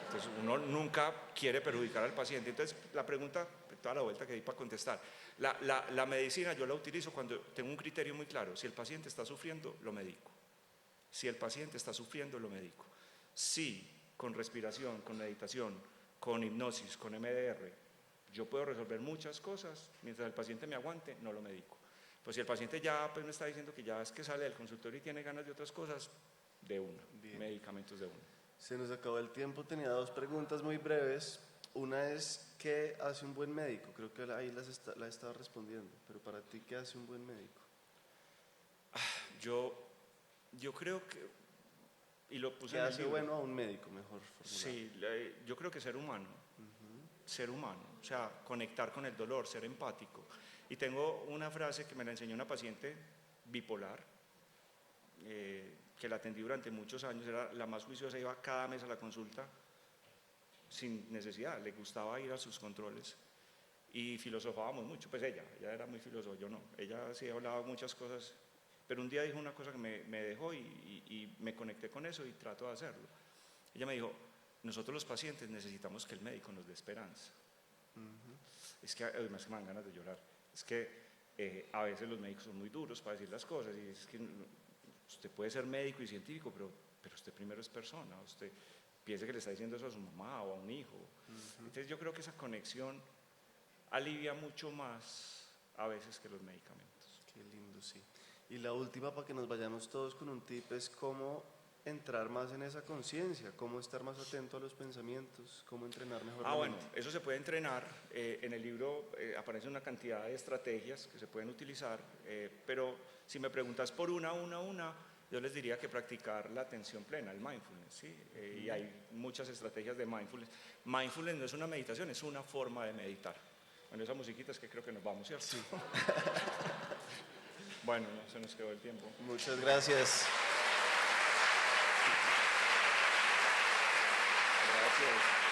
D: Entonces uno nunca quiere perjudicar al paciente. Entonces la pregunta, toda la vuelta que di para contestar, la medicina yo la utilizo cuando tengo un criterio muy claro, si el paciente está sufriendo, lo medico. Si el paciente está sufriendo, lo medico. Si con respiración, con meditación, con hipnosis, con MDR, yo puedo resolver muchas cosas, mientras el paciente me aguante, no lo medico. Pues si el paciente ya pues, me está diciendo que ya es que sale del consultorio y tiene ganas de otras cosas, de una, medicamentos de una.
C: Se nos acabó el tiempo, tenía 2 preguntas muy breves. Una es, ¿qué hace un buen médico? Creo que ahí la he estado respondiendo, pero para ti, ¿qué hace un buen médico?
D: Yo creo que, y lo puse
C: ¿Qué
D: en el
C: hace
D: libro,
C: bueno a un médico, mejor formulado?
D: sí, yo creo que ser humano, ser humano, o sea, conectar con el dolor, ser empático. Y tengo una frase que me la enseñó una paciente bipolar, que la atendí durante muchos años, era la más juiciosa, iba cada mes a la consulta, sin necesidad, le gustaba ir a sus controles y filosofábamos mucho, pues ella era muy filósofa, yo no, ella sí hablaba muchas cosas, pero un día dijo una cosa que me dejó y me conecté con eso y trato de hacerlo. Ella me dijo, nosotros los pacientes necesitamos que el médico nos dé esperanza. Es que además que me dan ganas de llorar, es que a veces los médicos son muy duros para decir las cosas y es que usted puede ser médico y científico, pero usted primero es persona, usted piense que le está diciendo eso a su mamá o a un hijo. Entonces yo creo que esa conexión alivia mucho más a veces que los medicamentos.
C: Qué lindo, sí. Y la última, para que nos vayamos todos con un tip, es cómo entrar más en esa conciencia, cómo estar más atento a los pensamientos, cómo entrenar mejor la
D: Bueno,
C: mente.
D: eso se puede entrenar. En el libro aparece una cantidad de estrategias que se pueden utilizar, pero si me preguntas por una, yo les diría que practicar la atención plena, el mindfulness, ¿sí? Y hay muchas estrategias de mindfulness. Mindfulness no es una meditación, es una forma de meditar. Bueno, esa musiquita es que creo que nos vamos, ¿cierto? Sí. Bueno, no, se nos quedó el tiempo.
C: Muchas gracias.
D: Gracias.